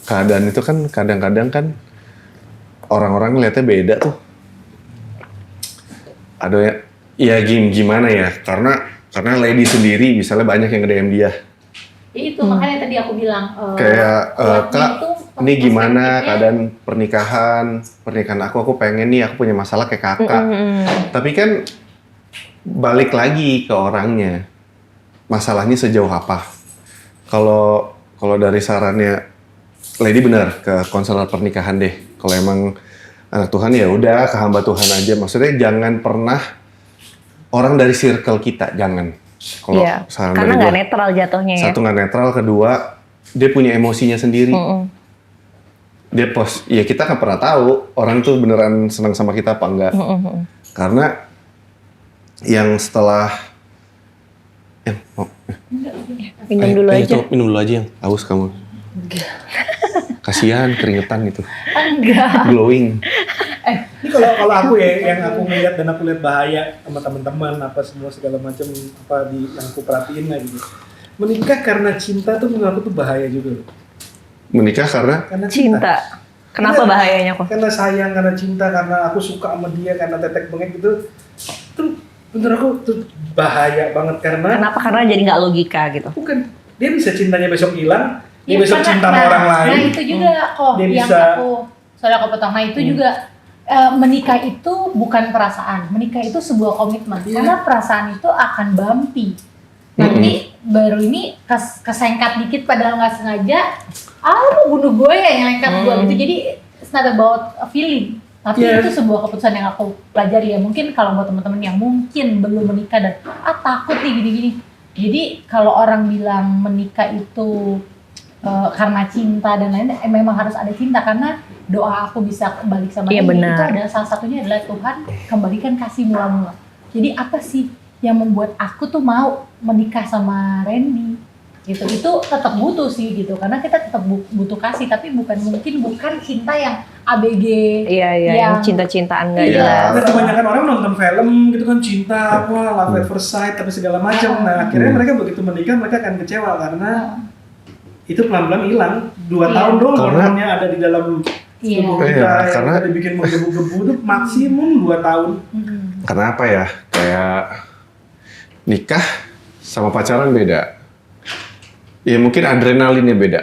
keadaan itu kan kadang-kadang kan orang-orang ngeliatnya beda tuh. Ada ya gimana ya? Karena Lady sendiri misalnya banyak yang nge-DM dia. Itu makanya tadi aku bilang Kayak kuatnya Kak, itu ini gimana perspektifnya. keadaan pernikahan aku pengen nih aku punya masalah kayak kakak. Tapi kan balik lagi ke orangnya. Masalahnya sejauh apa? Kalau dari sarannya Lady benar ke konselor pernikahan deh. Kalau emang anak Tuhan ya udah ke hamba Tuhan aja. Maksudnya jangan pernah orang dari circle kita, jangan. Kalau Iya, saran karena dari nggak gua, netral jatuhnya ya. satu nggak netral, kedua dia punya emosinya sendiri. Dia ya kita nggak pernah tahu orang tuh beneran senang sama kita apa enggak. Karena yang setelah Minum dulu aja. Itu, minum dulu aja yang haus kamu. Kasihan keringetan gitu. Enggak. Glowing. Ini kalau aku ya, yang aku melihat dan aku lihat bahaya sama teman-teman apa semua segala macam apa yang aku perhatiin lah gitu. Menikah karena cinta tuh menurut aku tuh bahaya juga loh. Menikah karena Karena Cinta. Kenapa bahayanya kok? Karena sayang, karena cinta, karena aku suka sama dia, karena tetek bengek gitu. Itu menurut aku tuh bahaya banget karena Kenapa? Karena jadi nggak logika gitu. bukan dia bisa cintanya besok hilang, dia Ya, besok karena- cinta sama orang lain. Nah itu juga kok Dia yang bisa- aku potong. Nah itu juga menikah itu bukan perasaan, menikah itu sebuah komitmen. Iya. Karena perasaan itu akan bumpy. Nanti baru ini kesengkat dikit padahal nggak sengaja, lu bunuh gue ya yang lengkap gue gitu. Jadi it's not about a feeling. Tapi Iya. itu sebuah keputusan yang aku pelajari ya. Mungkin kalau buat teman-teman yang mungkin belum menikah dan takut nih gini-gini. Jadi kalau orang bilang menikah itu karena cinta dan lain, memang harus ada cinta karena doa aku bisa balik sama Iya, dia benar. itu adalah salah satunya adalah Tuhan kembalikan kasih mula-mula. Jadi apa sih yang membuat aku tuh mau menikah sama Randy? Gitu. Itu tetap butuh sih gitu karena kita tetap butuh kasih tapi bukan cinta yang ABG. Iya, yang yang cinta-cintaan nggak Iya. jelas. Karena kebanyakan orang nonton film gitu kan cinta apa love at first sight tapi segala macam. Nah akhirnya mereka begitu menikah mereka akan kecewa karena itu pelan-pelan hilang. 2 tahun doang Karena- hormonnya ada di dalam Iya. tubuh kita Iya, yang karena- kita dibikin menggebu-gebu itu maksimum 2 tahun. karena apa ya? Kayak nikah sama pacaran beda. Ya mungkin adrenalinnya beda.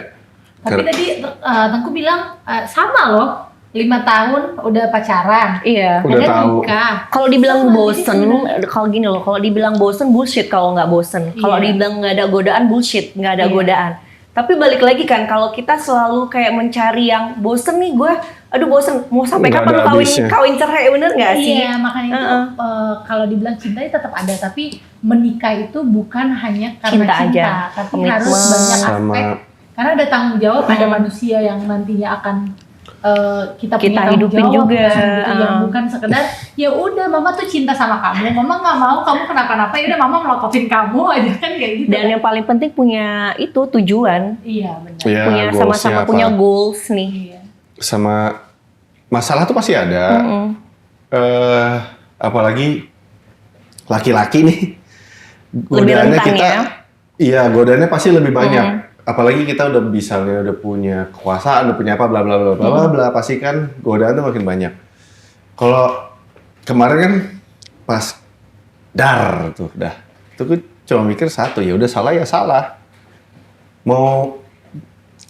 Tapi tadi Tengku bilang sama loh. 5 tahun udah pacaran. Iya. Udah Ada tahu. nikah. Kalau dibilang Sama, bosen, jadi kalau gini loh, kalau dibilang bosen bullshit kalau nggak bosen. Kalau Iya. dibilang nggak ada godaan bullshit, nggak ada Iya. godaan. Tapi balik lagi kan, kalau kita selalu kayak mencari yang bosen nih gue, aduh bosen, mau sampai Nggak kapan ada lu kawin habisnya. kawin cerai, bener nggak sih? Iya, makanya itu kalau dibilang cinta itu tetap ada, tapi menikah itu bukan hanya karena Cinta cinta, aja. tapi Komitmen. harus banyak Sama- aspek. Karena ada tanggung jawab, ada manusia yang nantinya akan kita punya tanggung hidupin jawab juga. kan, gitu. Yang bukan sekedar ya udah mama tuh cinta sama kamu, mama nggak mau kamu kenapa-napa, ya udah mama melototin kamu aja kan kayak gitu. Dan yang paling penting punya itu tujuan, Iya benar. Iya, punya goalsnya sama-sama apa. punya goals nih. Iya. Sama masalah tuh pasti ada. Apalagi laki-laki nih. Godaannya rentan kita, ya? iya godaannya pasti lebih banyak. Apalagi kita udah misalnya udah punya kekuasaan, udah punya apa bla bla bla bla bla bla, pasti kan godaan tuh makin banyak. Kalau kemarin kan pas dar tuh dah, itu gue cuma mikir satu, ya udah salah ya salah.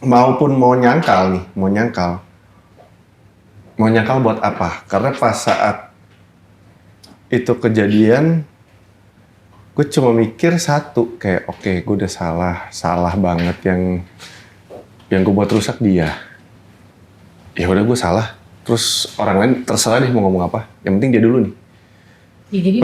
Maupun mau nyangkal nih, mau nyangkal buat apa? Karena pas saat itu kejadian, gue cuma mikir satu, kayak oke, gue udah salah banget yang gue buat rusak dia. Ya udah gue salah. Terus orang lain terserah deh mau ngomong apa. Yang penting dia dulu nih. Ya, jadi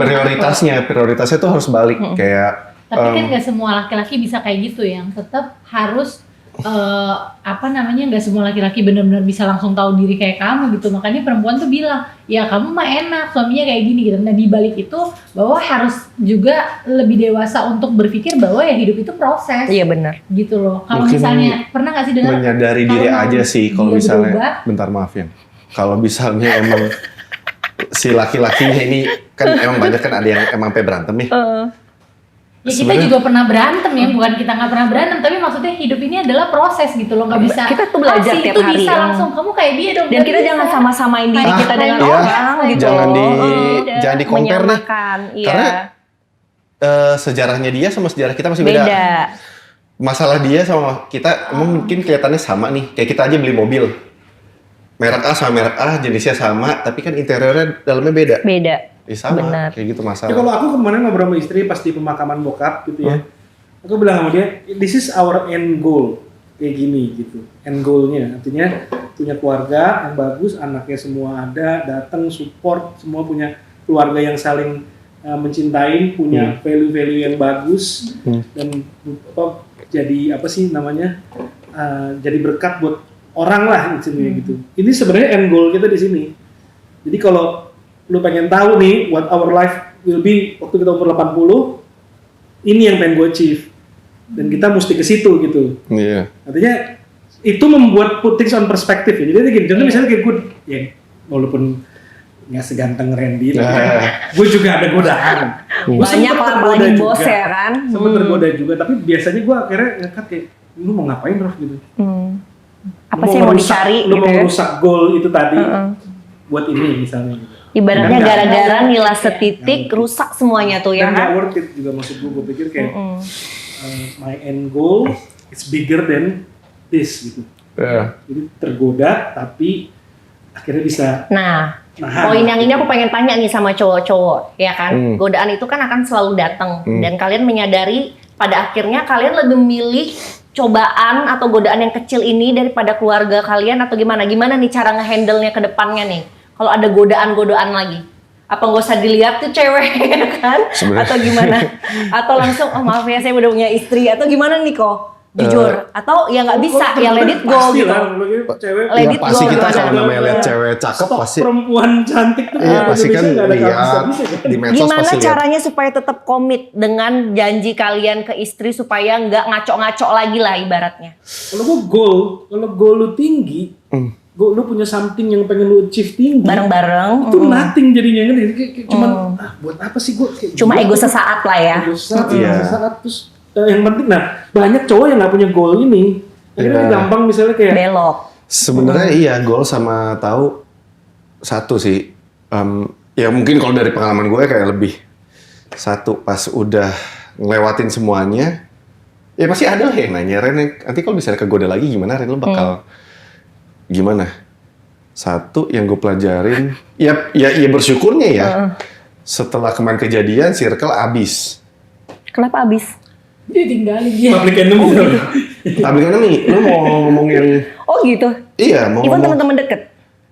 Prioritasnya tuh harus balik. Kayak tapi kan nggak semua laki-laki bisa kayak gitu, yang tetap harus nggak semua laki-laki benar-benar bisa langsung tahu diri kayak kamu gitu. Makanya perempuan tuh bilang ya kamu mah enak suaminya kayak gini gitu. Nah di balik itu bahwa harus juga lebih dewasa untuk berpikir bahwa ya hidup itu proses. Iya benar. Gitu loh. Kalau Mungkin misalnya pernah nggak sih dengar menyadari diri kalau aja sih kalau dia misalnya berubah, bentar maaf ya. Kalau misalnya emang si laki-lakinya ini kan emang banyak kan ada yang emang sampai berantem nih. ya kita Sebenarnya- juga pernah berantem ya, bukan kita nggak pernah berantem, tapi maksudnya hidup ini adalah proses gitu loh, nggak bisa. Kita tuh belajar si tiap itu hari, bisa ya. langsung kamu kayak dia dong. Dan nggak kita bisa. jangan sama-samain diri kita dengan iya. orang gitu. Jangan Beda. jangan di-compare nih. Menyamakan, iya. Karena sejarahnya dia sama sejarah kita masih beda. Beda. Masalah dia sama kita emang mungkin kelihatannya sama nih. Kayak kita aja beli mobil. Merek A sama merek A, jenisnya sama, tapi kan interiornya dalamnya beda. Beda. Ya sama, Benar. kayak gitu Ya, masalah. kalau aku kemarin ngobrol sama istri pas di pemakaman bokap gitu ya, aku bilang sama dia, this is our end goal, kayak gini gitu. End goalnya, artinya punya keluarga yang bagus, anaknya semua ada, datang support, semua punya keluarga yang saling mencintai, punya value-value yang bagus, dan jadi apa sih namanya, jadi berkat buat orang lah gitu. Ini sebenarnya end goal kita di sini. Jadi kalau lu pengen tahu nih what our life will be waktu kita umur 80, ini yang pengen gue achieve. Dan kita mesti ke situ gitu. Iya. Artinya itu membuat put things on perspective ya. Jadi gini, contoh misalnya kayak gue, ya walaupun nggak seganteng Randy, gue juga ada godaan. Gue Banyak lah apalagi bos ya kan. Sempet tergoda juga, tapi biasanya gue akhirnya ngekat kayak, lu mau ngapain Rof gitu? Apa sih yang mau dicari Lu gitu mau ya? rusak goal itu tadi buat ini misalnya gitu. Ibaratnya Dan gara-gara nilai setitik rusak semuanya tuh ya Dan nggak kan. worth it juga maksud gue pikir kayak my end goal is bigger than this gitu. Iya. Jadi tergoda tapi akhirnya bisa Nah, nahan. poin yang ini aku pengen tanya nih sama cowok-cowok, ya kan? Godaan itu kan akan selalu datang dan kalian menyadari pada akhirnya kalian lebih memilih cobaan atau godaan yang kecil ini daripada keluarga kalian atau gimana? Gimana nih cara ngehandle-nya ke depannya nih? Kalau ada godaan-godaan lagi. Apa nggak usah dilihat tuh cewek ya kan? Sebenarnya. Atau gimana? Atau langsung oh maaf ya saya udah punya istri atau gimana nih kok? Jujur atau ya nggak bisa ya let it go Pasti gitu. lah, cewek. Let Ya it pasti go kita gimana? kalau namanya lihat cewek cakep Stok pasti perempuan cantik tuh iya pasti kan Indonesia nggak ada lihat habis-habisnya kan. di medsos Gimana pasti lihat. caranya supaya tetap komit dengan janji kalian ke istri supaya nggak ngaco-ngaco lagi lah ibaratnya? Kalau goal lu tinggi, goal lu punya something yang pengen lu achieve tinggi. Bareng-bareng. Itu nothing jadinya kan kayak cuman buat apa sih gue Cuma ego sesaat lah ya. Iya. sesaat terus yang penting banyak cowok yang nggak punya goal ini akhirnya Iya. gampang misalnya kayak Belok. Sebenarnya iya goal sama tahu satu sih. Ya mungkin kalau dari pengalaman gue kayak lebih satu pas udah ngelewatin semuanya ya pasti ada lah yang nanya Ren nanti kalau misalnya kegoda lagi gimana Ren lu bakal gimana Satu yang gue pelajarin, ya bersyukurnya ya. Setelah kemarin kejadian, circle abis. Kenapa abis? Dia tinggalin dia. Public enemy. Public enemy, lu mau ngomong yang... Oh gitu. Iya, mau Even ngomong... teman-teman deket.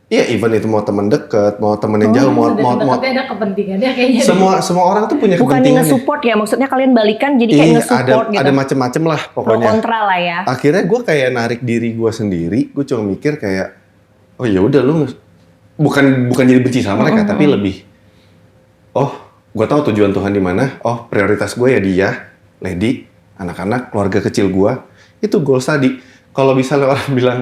Iya, even itu mau temen deket, mau temen yang jauh, mau Deketnya ada kepentingannya kayaknya. semua orang tuh punya Bukan kepentingannya. nge-support ya, maksudnya kalian balikan jadi kayak nge-support gitu. Ada macem-macem lah Pro pokoknya. kontra lah ya. Akhirnya gue kayak narik diri gue sendiri, gue cuma mikir kayak, oh ya udah lu bukan jadi benci sama mereka, tapi lebih, oh gue tahu tujuan Tuhan di mana, oh prioritas gue ya dia, Lady, anak-anak, keluarga kecil gue, itu goals tadi. Kalau misalnya orang bilang,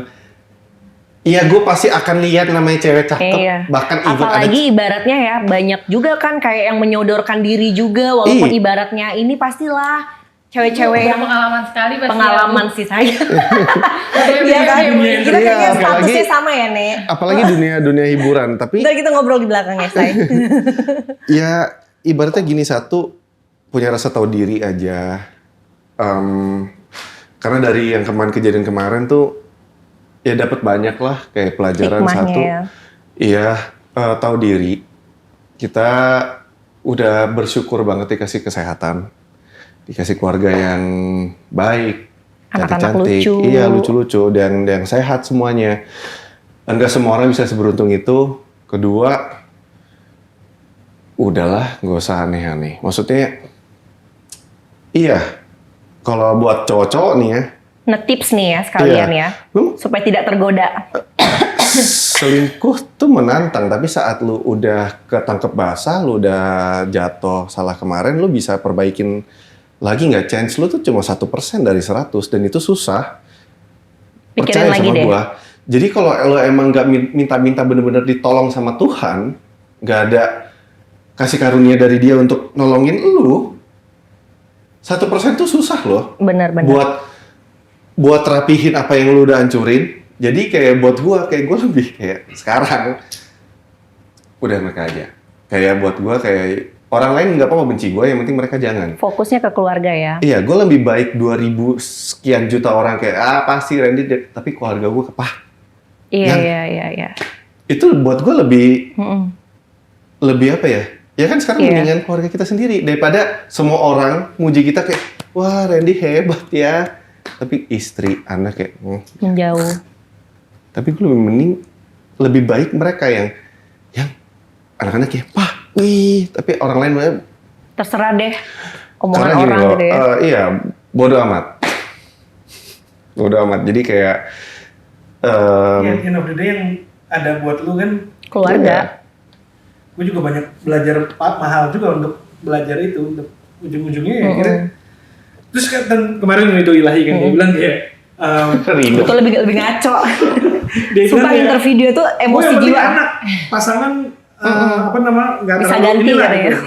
iya, gue pasti akan lihat namanya cewek cakep, Iya. bahkan even Apalagi ibaratnya ya, banyak juga kan kayak yang menyodorkan diri juga, walaupun Iya. ibaratnya ini pastilah cewek-cewek yang pengalaman sekali pasti. pengalaman sih saya. Iya Iya kan? Kita kayaknya Iya, statusnya apalagi- sama ya, Nek. apalagi dunia hiburan, tapi Ntar kita ngobrol di belakang ya, Say. ya ibaratnya gini, satu punya rasa tahu diri aja. Karena dari yang kejadian kemarin tuh ya dapat banyak lah kayak pelajaran. Hikmahnya Satu, ya. iya, tahu diri. Kita udah bersyukur banget dikasih kesehatan, dikasih keluarga yang baik, Anak-anak cantik-cantik, lucu. iya lucu-lucu dan yang sehat semuanya. Enggak semua orang bisa seberuntung itu. Kedua, udahlah, nggak usah aneh-aneh. Maksudnya, iya, kalau buat cowok-cowok nih ya, Nge-tips nih ya sekalian Iya. ya, lu supaya tidak tergoda. selingkuh tuh menantang, tapi saat lu udah ketangkep basah, lu udah jatuh salah kemarin, lu bisa perbaikin lagi nggak? Chance lu tuh cuma 1% dari 100 dan itu susah. Pikirin lagi deh. gua. Jadi kalau lo emang nggak minta-minta bener-bener ditolong sama Tuhan, nggak ada kasih karunia dari Dia untuk nolongin lu, 1% tuh susah loh. Benar-benar. Buat rapihin apa yang lu udah hancurin. Jadi kayak buat gue lebih kayak sekarang udah mereka aja. Kayak buat gue kayak orang lain nggak apa-apa benci gue, yang penting mereka jangan. Fokusnya ke keluarga ya. Iya, gue lebih baik 2000 sekian juta orang kayak pasti Randy, tapi keluarga gue kepah. Iya, Yang- iya. Itu buat gue lebih Mm-mm. lebih apa ya? Ya kan sekarang Iya. mendingan keluarga kita sendiri daripada semua orang muji kita kayak wah Randy hebat ya. Tapi istri, anak kayak Menjauh. Tapi gue lebih baik mereka yang anak-anak kayak wih, tapi orang lain banyak. Terserah deh omongan Karena gini orang loh, gitu ya. iya, bodo amat. Bodo amat. Jadi kayak Yang end of the day yang ada buat lu kan, Keluarga. gue juga banyak belajar mahal juga untuk belajar itu, untuk ujung-ujungnya ya akhirnya. Terus kan kemarin itu Ilahi kan dia bilang kayak rindu. Itu lebih ngaco. dia Sumpah bilang interview dia tuh "Gua emosi yang penting jiwa. anak pasangan apa nama nggak Bisa terlalu ganti inilah katanya. gitu.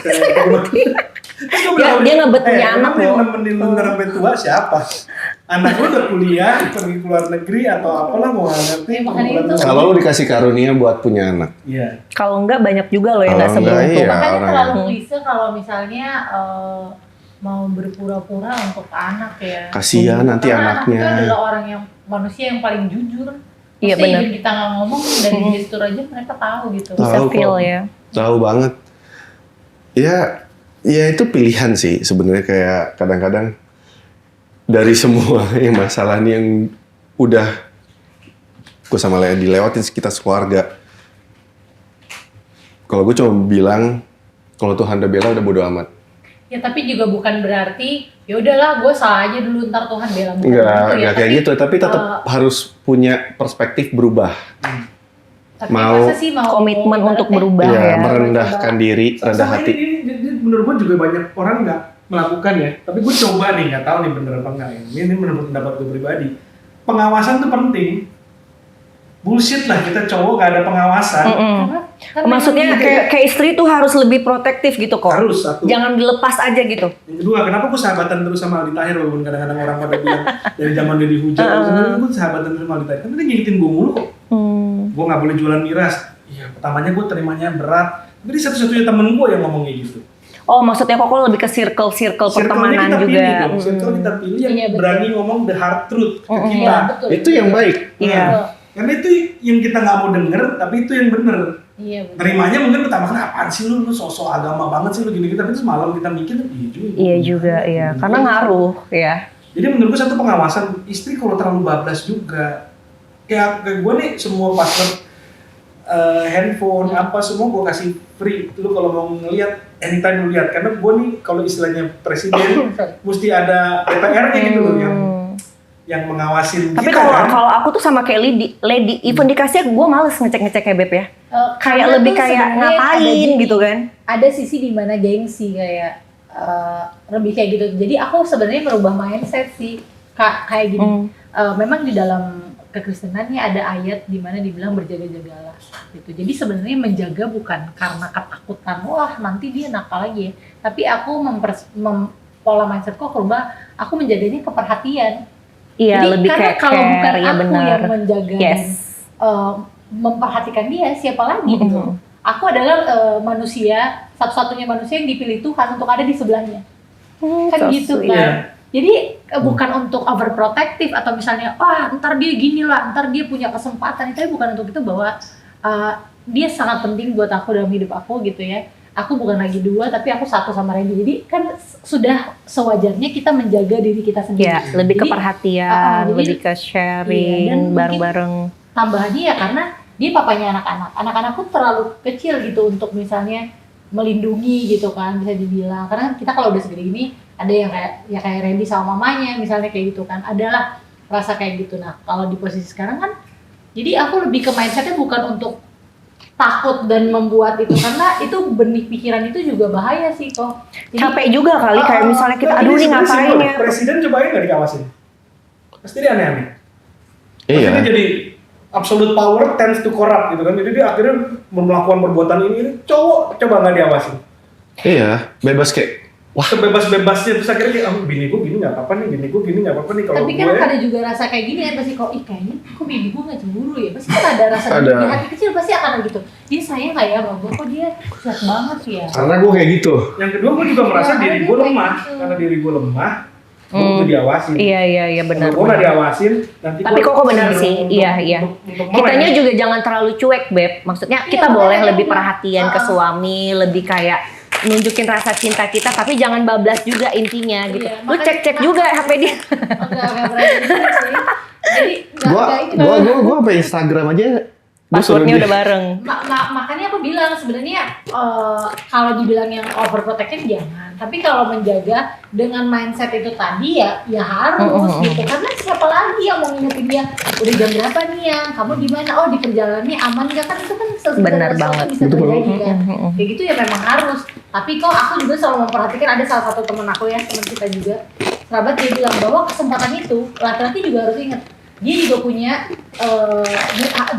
Terus gua bilang, Dia ngebet punya anak emang yang loh." nemenin lu sampai tua siapa? Anak lu udah kuliah, pergi ke luar negeri atau apalah mau ngerti. Ya, makanya itu. Kalau lu dikasih karunia buat punya anak. Iya. Kalau enggak banyak juga loh yang Kalau nggak enggak, seberuntung. iya. Makanya orang. terlalu klise kalau misalnya mau berpura-pura untuk anak ya. Kasihan nanti Karena anaknya. anak itu adalah orang yang manusia yang paling jujur. Iya, Pasti benar. even kita nggak ngomong dari gestur aja mereka tahu gitu. Tahu. Bisa kok. feel ya. Tahu banget. Ya itu pilihan sih sebenarnya, kayak kadang-kadang dari semua yang masalah nih yang udah gue sama Lea dilewatin kita sekeluarga. Kalau gue cuma bilang kalau Tuhan udah bela udah bodo amat. Ya tapi juga bukan berarti ya udahlah gue salah aja dulu ntar Tuhan bela. Bukan gitu ya. Enggak kayak gitu, tapi tetap harus punya perspektif berubah. Tapi mau- masa sih mau Komitmen untuk ibaratnya- berubah Ya, ya. merendahkan diri, rendah Sama hati. ini menurut gue juga banyak orang nggak melakukan ya. Tapi gue coba nih, nggak tahu nih bener apa enggak ya. Ini menurut pendapat gue pribadi. Pengawasan tuh penting. Bullshit lah kita cowok gak ada pengawasan. Kan Maksudnya memang kayak istri tuh harus lebih protektif gitu kok. Harus satu. Jangan dilepas aja gitu. Yang kedua, kenapa gue sahabatan terus sama Aldi Tahir walaupun kadang-kadang orang pada bilang dari zaman dia dihujat. Sebenarnya gue sahabatan terus sama Aldi Tahir. Tapi dia ngingetin gue mulu kok. Gue gak boleh jualan miras. Iya, pertamanya gue terimanya berat. Tapi dia satu-satunya temen gue yang ngomong kayak gitu. Oh, maksudnya kok lebih ke circle pertemanan kita juga. pilih dong. Circle kita pilih yang Iya, betul. berani ngomong the hard truth ke kita. Iya, betul. Itu yang baik. Iya. Karena itu yang kita nggak mau denger, tapi itu yang bener. Iya betul. Terimanya mungkin pertama kali apaan sih lu sosok agama banget sih lu gini-gini, tapi terus malam kita mikir iya juga. Iya juga, iya. Karena ngaruh ya. Jadi menurut gue satu pengawasan istri kalau terlalu bablas juga. Kayak gue nih semua password handphone apa semua gue kasih free. Lu kalau mau ngeliat anytime lu lihat. Karena gue nih kalau istilahnya presiden mesti ada DPR-nya gitu loh yang mengawasin Tapi kita kan. kalau aku tuh sama kayak Lady, even dikasih gue males ngecek kayak Beb ya. Kayak Karena lebih tuh kayak sebenarnya ngapain ada gini, gitu kan. Ada sisi di mana gengsi kayak lebih kayak gitu. Jadi aku sebenarnya merubah mindset sih kayak gini. Memang di dalam kekristenannya ada ayat di mana dibilang berjaga-jagalah gitu. Jadi sebenarnya menjaga bukan karena ketakutan, wah nanti dia nakal lagi ya. Tapi aku pola mindsetku aku rubah, aku menjaganya keperhatian. Iya, Jadi lebih karena kayak kalau bukan care, ya aku benar. yang menjaga dan memperhatikan dia, siapa lagi gitu. Aku adalah manusia, satu-satunya manusia yang dipilih Tuhan untuk ada di sebelahnya. Kan so gitu sweet. kan. Iya. Jadi bukan untuk overprotective atau misalnya ntar dia gini lah, ntar dia punya kesempatan. Itu bukan untuk itu, bahwa dia sangat penting buat aku dalam hidup aku gitu ya. Aku bukan lagi dua, tapi aku satu sama Randy. Jadi kan sudah sewajarnya kita menjaga diri kita sendiri. Ya, lebih ke Jadi, perhatian, jadi- lebih ke Iya, sharing, dan mungkin bareng-bareng. tambahannya ya karena dia papanya anak-anak. Anak-anakku terlalu kecil gitu untuk misalnya melindungi gitu kan, bisa dibilang. Karena kita kalau udah segede gini, ada yang kayak Randy sama mamanya misalnya kayak gitu kan. Adalah rasa kayak gitu. Nah, kalau di posisi sekarang kan, jadi aku lebih ke mindsetnya bukan untuk takut dan membuat itu, karena itu benih pikiran itu juga bahaya sih kok. Jadi, Capek juga kali kayak misalnya kita Nah, aduh ini nih sebenarnya ngapain simpel. ya. Presiden cobain nggak dikawasin? Pasti dia aneh-aneh. Iya. Pasti dia jadi absolute power tends to corrupt gitu kan. Jadi dia akhirnya melakukan perbuatan ini cowok coba nggak diawasin. Iya, bebas kayak Sebebas-bebasnya terus akhirnya kayak bini gue gini nggak apa-apa nih, bini gue gini nggak apa-apa nih kalau tapi gue. kan ada juga rasa kayak gini kan, pasti kok kayaknya kok bini gue gak cemburu ya, pasti kan ada rasa Ada. di hati kecil pasti akan gitu. Dia sayang kayak sama gue, kok dia jahat banget sih ya. karena gue kayak gitu. Yang kedua gue juga merasa Ya, diri ada gue kayak lemah, gitu. karena diri gue lemah, gue butuh diawasin. Iya benar. Kalau gue nggak diawasin, nanti Tapi kok benar sih, iya. Untuk Kitanya juga jangan terlalu cuek, Beb. Maksudnya kita Iya, boleh makanya lebih aku- perhatian ke suami, leblebih kayak nunjukin rasa cinta kita, tapi jangan bablas juga intinya gitu. Iya, Lu makanya- cek-cek juga HP dia. Enggak berani gitu sih. Jadi Gua apa Instagram aja. Gua suruh Passwordnya dia- udah bareng. Makanya aku bilang sebenarnya kalau dibilang yang overprotective jangan, tapi kalau menjaga dengan mindset itu tadi ya harus gitu, karena siapa lagi yang mau ngingetin dia udah jam berapa nih yang kamu di mana, oh di perjalanannya aman nggak, kan itu kan Benar sesuatu banget. bisa Betul. terjadi kan. Kayak gitu ya memang harus. Tapi kok aku juga selalu memperhatikan, ada salah satu teman aku ya, teman kita juga sahabat, dia bilang bahwa kesempatan itu laki-laki juga harus ingat, dia juga punya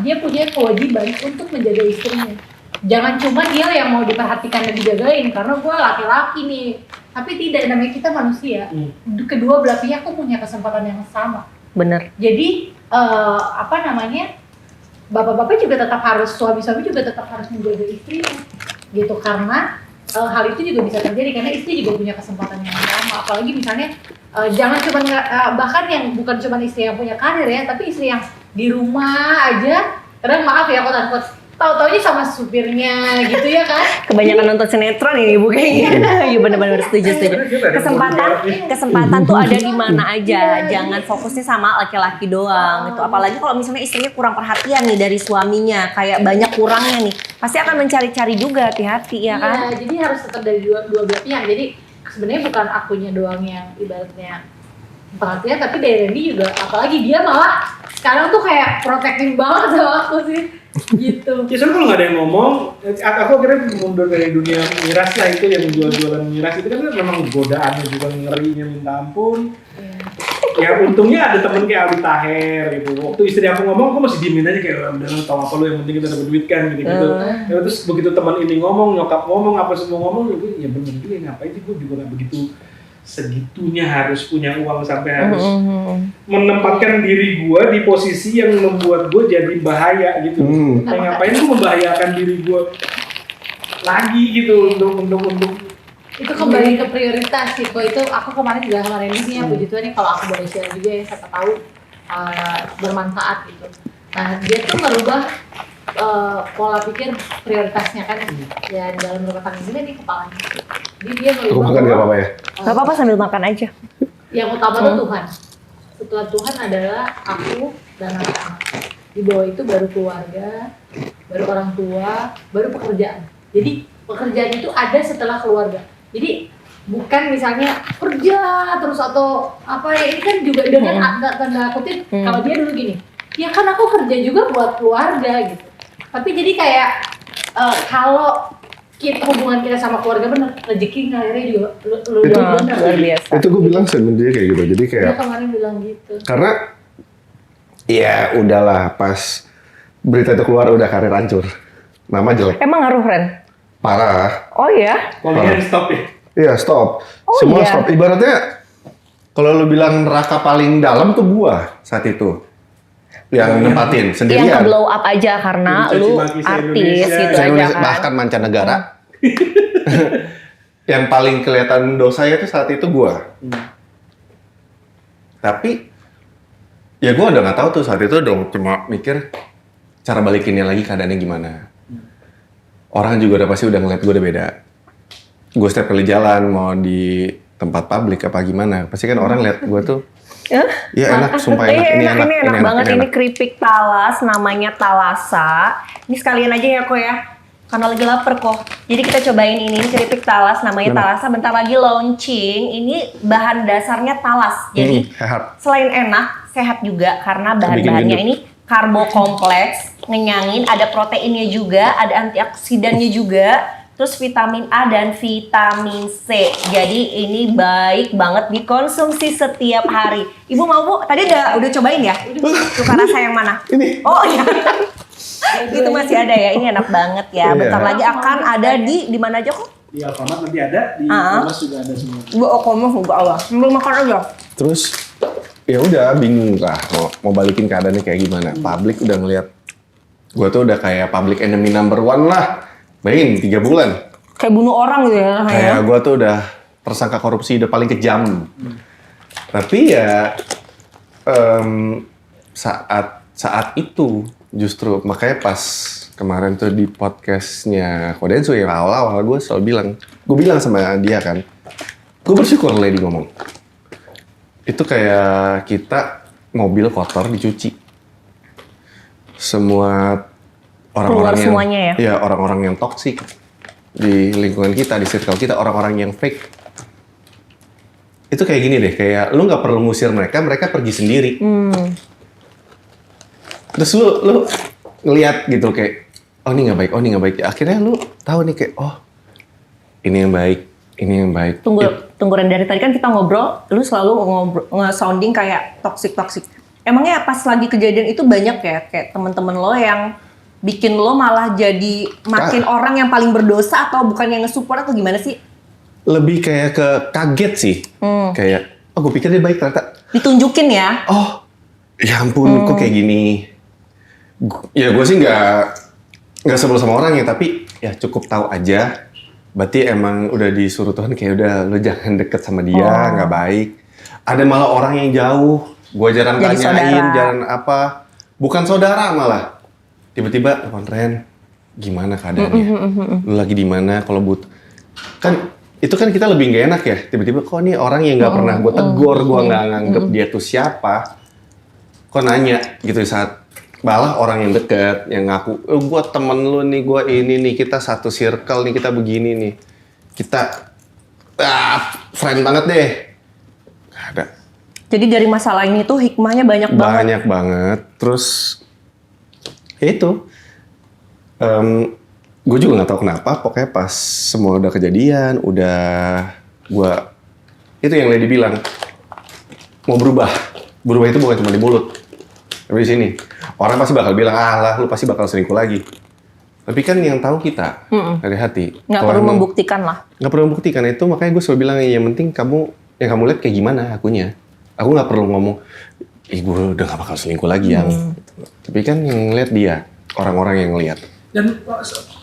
dia punya kewajiban untuk menjaga istrinya. Jangan cuma dia yang mau diperhatikan dan dijagain karena gue laki-laki nih, tapi tidak, namanya kita manusia. Kedua belah pihak tuh punya kesempatan yang sama. Bener. Jadi bapak-bapak juga tetap harus, suami-suami juga tetap harus menjaga istrinya gitu, karena hal itu juga bisa terjadi karena istri juga punya kesempatan yang sama. Apalagi misalnya jangan cuma bahkan yang bukan cuma istri yang punya karir ya, tapi istri yang di rumah aja kadang, maaf ya quote-unquote, tahu-taunya sama supirnya gitu ya kan. Kebanyakan nonton sinetron ini Bu kayaknya. Iya benar-benar setuju. Kesempatan tuh ada di mana aja. Jangan fokusnya sama laki-laki doang gitu. Apalagi kalau misalnya istrinya kurang perhatian nih dari suaminya, kayak banyak kurangnya nih. Pasti akan mencari-cari juga, hati-hati ya kan. Iya, jadi harus tetap dari dua belah pihak. Jadi sebenarnya bukan akunya doang yang ibaratnya perhatian, tapi dari Randy juga. Apalagi dia malah sekarang tuh kayak protective banget sama aku sih. Gitu. Ya soalnya kalau nggak ada yang ngomong, aku akhirnya mundur dari dunia miras lah, itu yang jual-jualan miras itu kan memang godaannya juga ngerinya minta ampun. Ya untungnya ada temen kayak Aldi Taher gitu. Waktu istri aku ngomong, aku masih diemin aja kayak udah tau apa lu, yang penting kita dapat duit kan gitu. Ya, terus begitu teman ini ngomong, nyokap ngomong, apa semua ngomong, ya bener juga, ngapain sih gue juga nggak begitu segitunya harus punya uang sampai harus menempatkan diri gue di posisi yang membuat gue jadi bahaya gitu. Kayak ngapain gue membahayakan diri gue lagi gitu untuk Itu kembali ke prioritas sih. Kok itu aku kemarin juga sama Randy sih ya, puji Tuhan nih kalau aku boleh share juga ya, siapa tahu bermanfaat gitu. Nah dia tuh merubah pola pikir prioritasnya kan ya dalam rumah tangga ini nih kepalanya. Jadi dia Aku merubah makan gak apa-apa ya? Gak apa-apa sambil makan aja. yang utama tuh Tuhan. Setelah Tuhan adalah aku dan anak-anak. Di bawah itu baru keluarga, baru orang tua, baru pekerjaan. Jadi pekerjaan itu ada setelah keluarga. Jadi bukan misalnya kerja terus atau apa ya, ini kan juga dengan tanda kutip kalau dia dulu gini, ya kan aku kerja juga buat keluarga gitu. Tapi jadi kayak kalau hubungan kita sama keluarga bener, rezeki ngalirnya juga lu bener. Luar biasa. Itu gue bilang sama dia kayak gitu. Jadi kayak Dia kemarin bilang gitu. karena ya udahlah pas berita itu keluar udah karir hancur. Nama jelek. Emang ngaruh Ren? Parah. Oh ya? Kalian stop ya. Iya, stop. Oh, Semua iya. stop. Ibaratnya kalau lu bilang neraka paling dalam tuh gua saat itu. Yang nempatin Yang sendirian. ke blow up aja karena Jadi caci lu maki artis se-Indonesia. gitu Saya aja nulis kan. bahkan mancanegara. Yang paling kelihatan dosanya tuh saat itu gua. Tapi ya gua udah nggak tahu tuh saat itu dong, cuma mikir cara balikinnya lagi keadaannya gimana. Orang juga udah pasti udah ngeliat gue udah beda. Gue setiap kali jalan mau di tempat publik apa gimana, pasti kan orang lihat gue tuh, ya enak, sumpah enak, ini enak, ini enak banget. ini Ini enak. keripik talas, namanya Talasa. Ini sekalian aja ya kok ya, karena lagi lapar kok. Jadi kita cobain ini keripik talas, namanya Talasa. Bentar lagi launching. Ini bahan dasarnya talas. Jadi Sehat. selain enak, sehat juga karena Bikin bahan-bahannya gendut. ini karbo kompleks, ngenyangin, ada proteinnya juga, ada antioksidannya juga, terus vitamin A dan vitamin C. Jadi ini baik banget dikonsumsi setiap hari. Ibu mau Bu? Tadi udah cobain ya? Suka rasa yang mana? Ini. Oh iya. Itu masih ada ya. Ini enak banget ya. Iya. Bentar lagi akan ada di mana aja kok? Di Alfamart nanti ada, di Ah. Kompas juga ada semua. Bu Okomo juga Allah. Belum makan aja. Terus ya udah bingung lah mau balikin keadaannya kayak gimana. Publik udah ngeliat gue tuh udah kayak public enemy number 1 lah. Bayangin 3 bulan. Kayak bunuh orang gitu ya. Kayak gue tuh udah tersangka korupsi udah paling kejam. Tapi ya saat itu justru makanya pas kemarin tuh di podcastnya Kodensu yang awal-awal gue selalu bilang sama dia kan, gue bersyukur Lady ngomong. Itu kayak kita mobil kotor dicuci. Semua orang-orang Keluar yang semuanya ya? Iya, orang-orang yang toksik di lingkungan kita, di circle kita, orang-orang yang fake. Itu kayak gini deh, kayak lu nggak perlu ngusir mereka, mereka pergi sendiri. Terus lu ngeliat gitu kayak, oh ini nggak baik, oh ini nggak baik. Ya, akhirnya lu tahu nih kayak, oh ini yang baik, ini yang baik. Tunggu Ren, dari tadi kan kita ngobrol, lu selalu nge-sounding kayak toxic. Emangnya pas lagi kejadian itu banyak ya kayak teman-teman lo yang bikin lo malah jadi makin orang yang paling berdosa atau bukan yang nge-support atau gimana sih? Lebih kayak ke kaget sih, kayak, oh gue pikir dia baik ternyata. Ditunjukin ya? Oh, ya ampun, kok kayak gini. Ya gue sih nggak sebel sama orang ya, tapi ya cukup tahu aja. Berarti emang udah disuruh Tuhan kayak udah lu jangan deket sama dia, nggak baik. Ada malah orang yang jauh, gue jarang Jadi tanyain, saudara. jarang apa. Bukan saudara malah. Tiba-tiba, telepon Ren, gimana keadaannya? Lu lagi di mana? Kalau kan itu kan kita lebih nggak enak ya. Tiba-tiba kok nih orang yang nggak pernah gue tegur, gue nggak nganggep dia tuh siapa. Kok nanya gitu saat malah orang yang deket, yang ngaku, gue temen lu nih, gue ini nih, kita satu circle nih, kita begini nih. Kita friend banget deh. Gak ada. Jadi dari masalah ini tuh hikmahnya banyak banget. Banyak banget. Terus, ya itu. Gue juga gak tahu kenapa, pokoknya pas semua udah kejadian, itu yang Lady bilang, mau berubah. Berubah itu bukan cuma di mulut. Tapi di sini. Orang pasti bakal bilang, lah lu pasti bakal selingkuh lagi. Tapi kan yang tahu kita, dari hati. Nggak Kalau perlu emang- membuktikan lah. Nggak perlu membuktikan itu, makanya gue selalu bilang, yang penting yang kamu lihat kayak gimana akunya. Aku nggak perlu ngomong, gue udah gak bakal selingkuh lagi yang. Tapi kan yang ngeliat dia, orang-orang yang ngeliat. Dan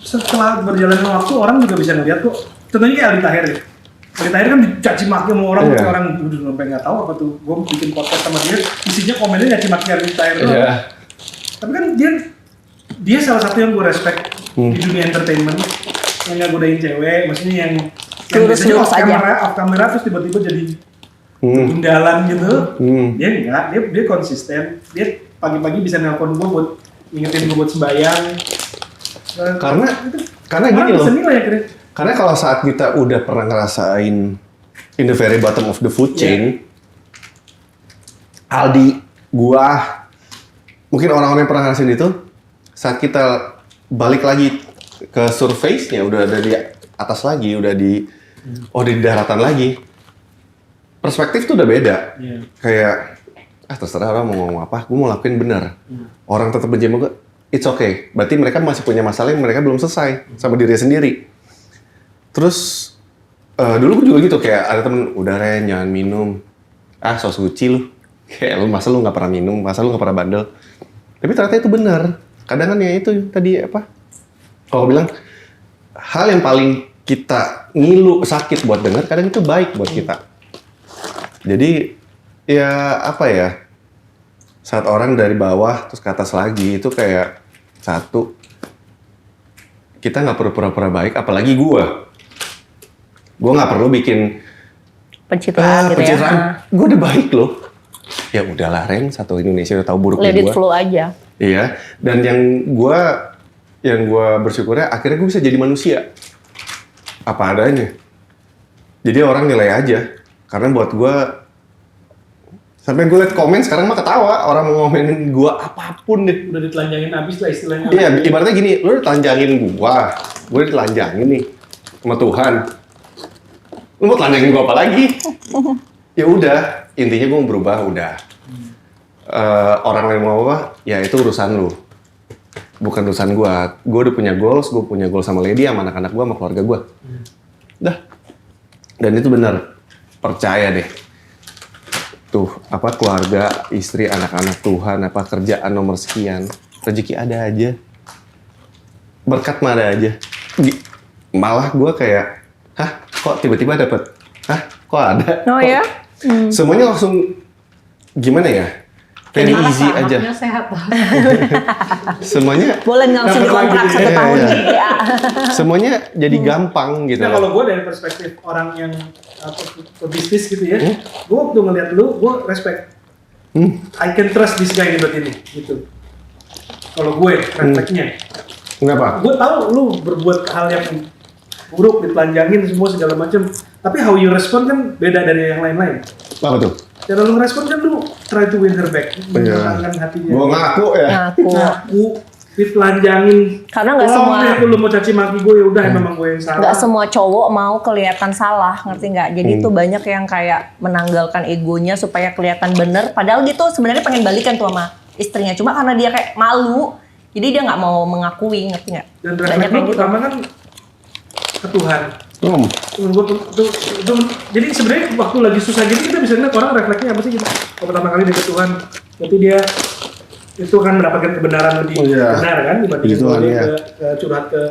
setelah berjalannya waktu, orang juga bisa ngeliat kok. Contohnya kayak Aldi Taher ya. Aldi Taher kan dicaci maki sama orang, Iya. orang udah sampai nggak tahu apa tuh. Gue bikin podcast sama dia, isinya komennya caci maki Aldi Taher doang. Iya. Tapi kan dia salah satu yang gue respect di dunia entertainment, yang nggak godain cewek, maksudnya yang biasanya Lurus-lurus off kamera terus tiba-tiba jadi gundalan gitu. Dia enggak, dia konsisten. Dia pagi-pagi bisa nelpon gue buat ngingetin gue buat sembahyang. Karena gini loh. Senilai akhirnya. Karena kalau saat kita udah pernah ngerasain in the very bottom of the food chain, Aldi, gua, mungkin orang-orang yang pernah ngerasain itu, saat kita balik lagi ke surface-nya, udah ada di atas lagi, udah di daratan lagi, perspektif tuh udah beda. Kayak, terserah orang mau ngomong apa, gue mau lakuin benar. Orang tetap benci sama gue, it's okay. Berarti mereka masih punya masalah yang mereka belum selesai sama diri sendiri. Terus, dulu gue juga gitu, kayak ada temen, udah Ren, jangan minum. So suci lu. Kayak masa lu gak pernah minum, masa lu gak pernah bandel. Tapi ternyata itu benar. Kadang kan ya itu tadi apa, kalau bilang, hal yang paling kita ngilu, sakit buat denger, kadang itu baik buat kita. Jadi, ya apa ya, saat orang dari bawah terus ke atas lagi, itu kayak satu, kita nggak perlu pura-pura baik, apalagi gue nggak perlu bikin Pencitraan gitu pencitraan. ya. Gue udah baik loh. Ya udahlah Ren, satu Indonesia udah tahu buruknya Let it gue. flow aja. Iya, dan yang gue bersyukurnya akhirnya gue bisa jadi manusia apa adanya. Jadi orang nilai aja, karena buat gue sampai gue liat komen sekarang mah ketawa orang mau ngomenin gue apapun deh. Udah ditelanjangin abis lah istilahnya. Iya, ibaratnya gini, lu ditelanjangin gue ditelanjangin nih sama Tuhan. Lu mau telanjangin gue apa lagi? Ya udah, intinya gue mau berubah, udah. Orang lain mau apa, ya itu urusan lu. Bukan urusan gue. Gue udah punya goals sama Lady, sama anak-anak gue, sama keluarga gue. Dah. Dan itu benar, percaya deh. Tuh, apa keluarga, istri, anak-anak Tuhan, apa kerjaan nomor sekian, rezeki ada aja. Berkat mah ada aja. Malah gue kayak, kok tiba-tiba dapet? Kok ada? Oh ya? Semuanya langsung gimana ya? Very easy aja. Anaknya sehat. Semuanya Boleh nggak usah dikontrak 1 tahun Iya. gitu ya. semuanya jadi gampang gitu. Nah kalau gue dari perspektif orang yang pebisnis gitu ya, gue waktu ngeliat lu, gue respect. I can trust this guy nih buat ini, gitu. Kalau gue, refleksnya. Kenapa? Gue tahu lu berbuat hal yang buruk, ditelanjangin semua segala macam. Tapi how you respond kan beda dari yang lain-lain. Apa tuh? Cara lu respon kan lu try to win her back, menyenangkan hatinya. Gue ngaku ya. Ngaku. Ditelanjangin. Karena nggak semua- Lu mau caci maki gue, ya udah memang gue yang salah. Nggak semua cowok mau kelihatan salah, ngerti nggak? Jadi tuh banyak yang kayak menanggalkan egonya supaya kelihatan bener. Padahal gitu sebenarnya pengen balikan tuh sama istrinya. Cuma karena dia kayak malu, jadi dia nggak mau mengakui, ngerti nggak? Dan Banyak refleks kayak lu gitu. pertama kan ke Tuhan. Jadi sebenarnya waktu lagi susah gini kita bisa lihat orang refleksnya apa sih gitu. Kalau pertama kali dekat Tuhan, berarti dia itu kan mendapatkan kebenaran lebih benar kan dibandingin kalau dia ke curhat ke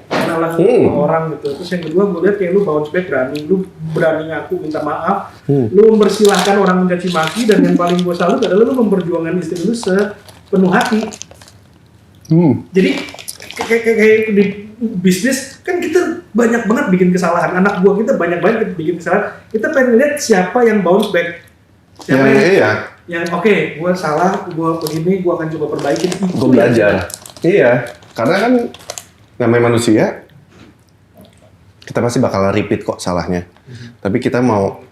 kenalan orang gitu. Terus yang kedua gue lihat kayak lu bounce back, lu berani ngaku minta maaf, lu mempersilahkan orang mencaci maki, dan yang paling gue salut adalah lu memperjuangkan istri lu sepenuh hati. Jadi kayak di bisnis kan kita banyak banget bikin kesalahan, anak buah kita banyak banget bikin kesalahan. Kita pengen lihat siapa yang bounce back, siapa yang oke, gue salah, gue begini, gue akan coba perbaikin. Gue belajar. Iya, karena kan namanya manusia, kita pasti bakal repeat kok salahnya. Tapi kita mau,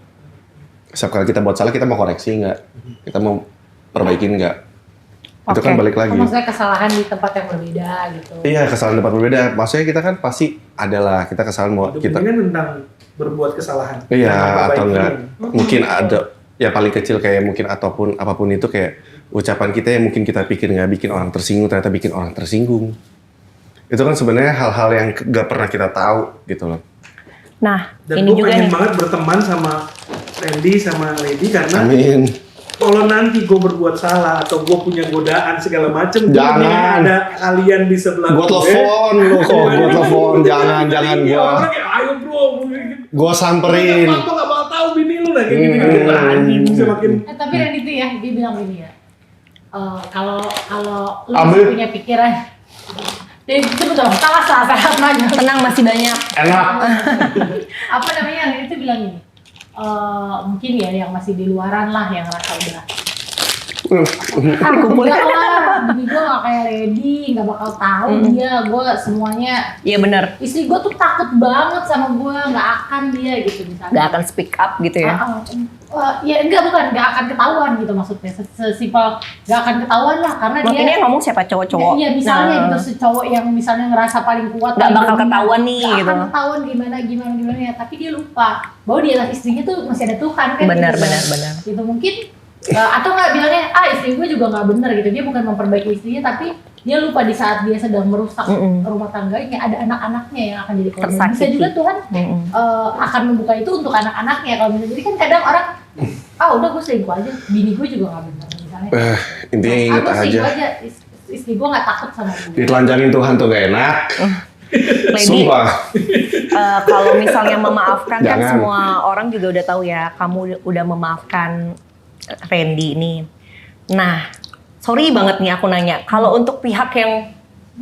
setiap kali kita buat salah, kita mau koreksi nggak? Kita mau perbaikin nggak? Itu kan balik lagi. Maksudnya kesalahan di tempat yang berbeda gitu. Iya, kesalahan tempat berbeda. Maksudnya kita kan pasti adalah kita kesalahan mau kita. Ini kan tentang berbuat kesalahan. Iya, Tentang atau perbaikin. enggak. Mungkin ada ya paling kecil kayak mungkin ataupun apapun itu kayak ucapan kita yang mungkin kita pikir nggak bikin orang tersinggung, ternyata bikin orang tersinggung. Itu kan sebenarnya hal-hal yang nggak pernah kita tahu gitu loh. Nah, Dan ini gue juga pengen nih. banget berteman sama Randy sama Lady karena Amin. kalau nanti gue berbuat salah atau gue punya godaan segala macem, Jangan. ada kalian di sebelah Gue telepon lo kok, gue telepon, jangan gue. Orang kayak ayo bro, Gue samperin. Apa nggak bakal tahu bini lu lah kayak gini. Anjing bisa makin. Tapi Randy itu ya, dia bilang gini ya, kalau lo Ambil. masih punya pikiran, jadi itu dong, salah sehat nanya. Tenang, masih banyak. Enak. Apa namanya, itu bilang gini, mungkin ya yang masih di luaran lah yang rasa udah Dikumpulin. enggak lah, bini gue gak kayak Lady, gak bakal tahu dia, gue semuanya. Iya benar. Istri gue tuh takut banget sama gue, gak akan dia gitu misalnya. Gak akan speak up gitu ya. Ya enggak, bukan, gak akan ketahuan gitu maksudnya, sesimpel gak akan ketahuan lah karena dia. Ini yang ngomong siapa, cowok-cowok? Iya misalnya Nah, gitu, cowok yang misalnya ngerasa paling kuat, Gak paling bakal dominan, ketahuan nih, gak gitu. akan ketahuan gimana ya, tapi dia lupa bahwa di atas istrinya tuh masih ada Tuhan kan. Benar, gitu. benar, benar. Itu mungkin atau nggak bilangnya istri gue juga nggak benar gitu, dia bukan memperbaiki istrinya tapi dia lupa di saat dia sedang merusak rumah tangganya ada anak-anaknya yang akan jadi korban. Bisa Tersakiti. juga Tuhan akan membuka itu untuk anak-anaknya kalau misalnya. Jadi kan kadang orang udah gue selingkuh aja, bini gue juga nggak benar misalnya. Intinya inget Aku aja. selingkuh aja, istri gue nggak takut sama gue. Ditelanjangin Tuhan tuh gak enak. Lady, Sumpah. kalau misalnya memaafkan kan Jangan. semua orang juga udah tahu ya, kamu udah memaafkan Randy ini. Nah, sorry banget nih aku nanya, kalau untuk pihak yang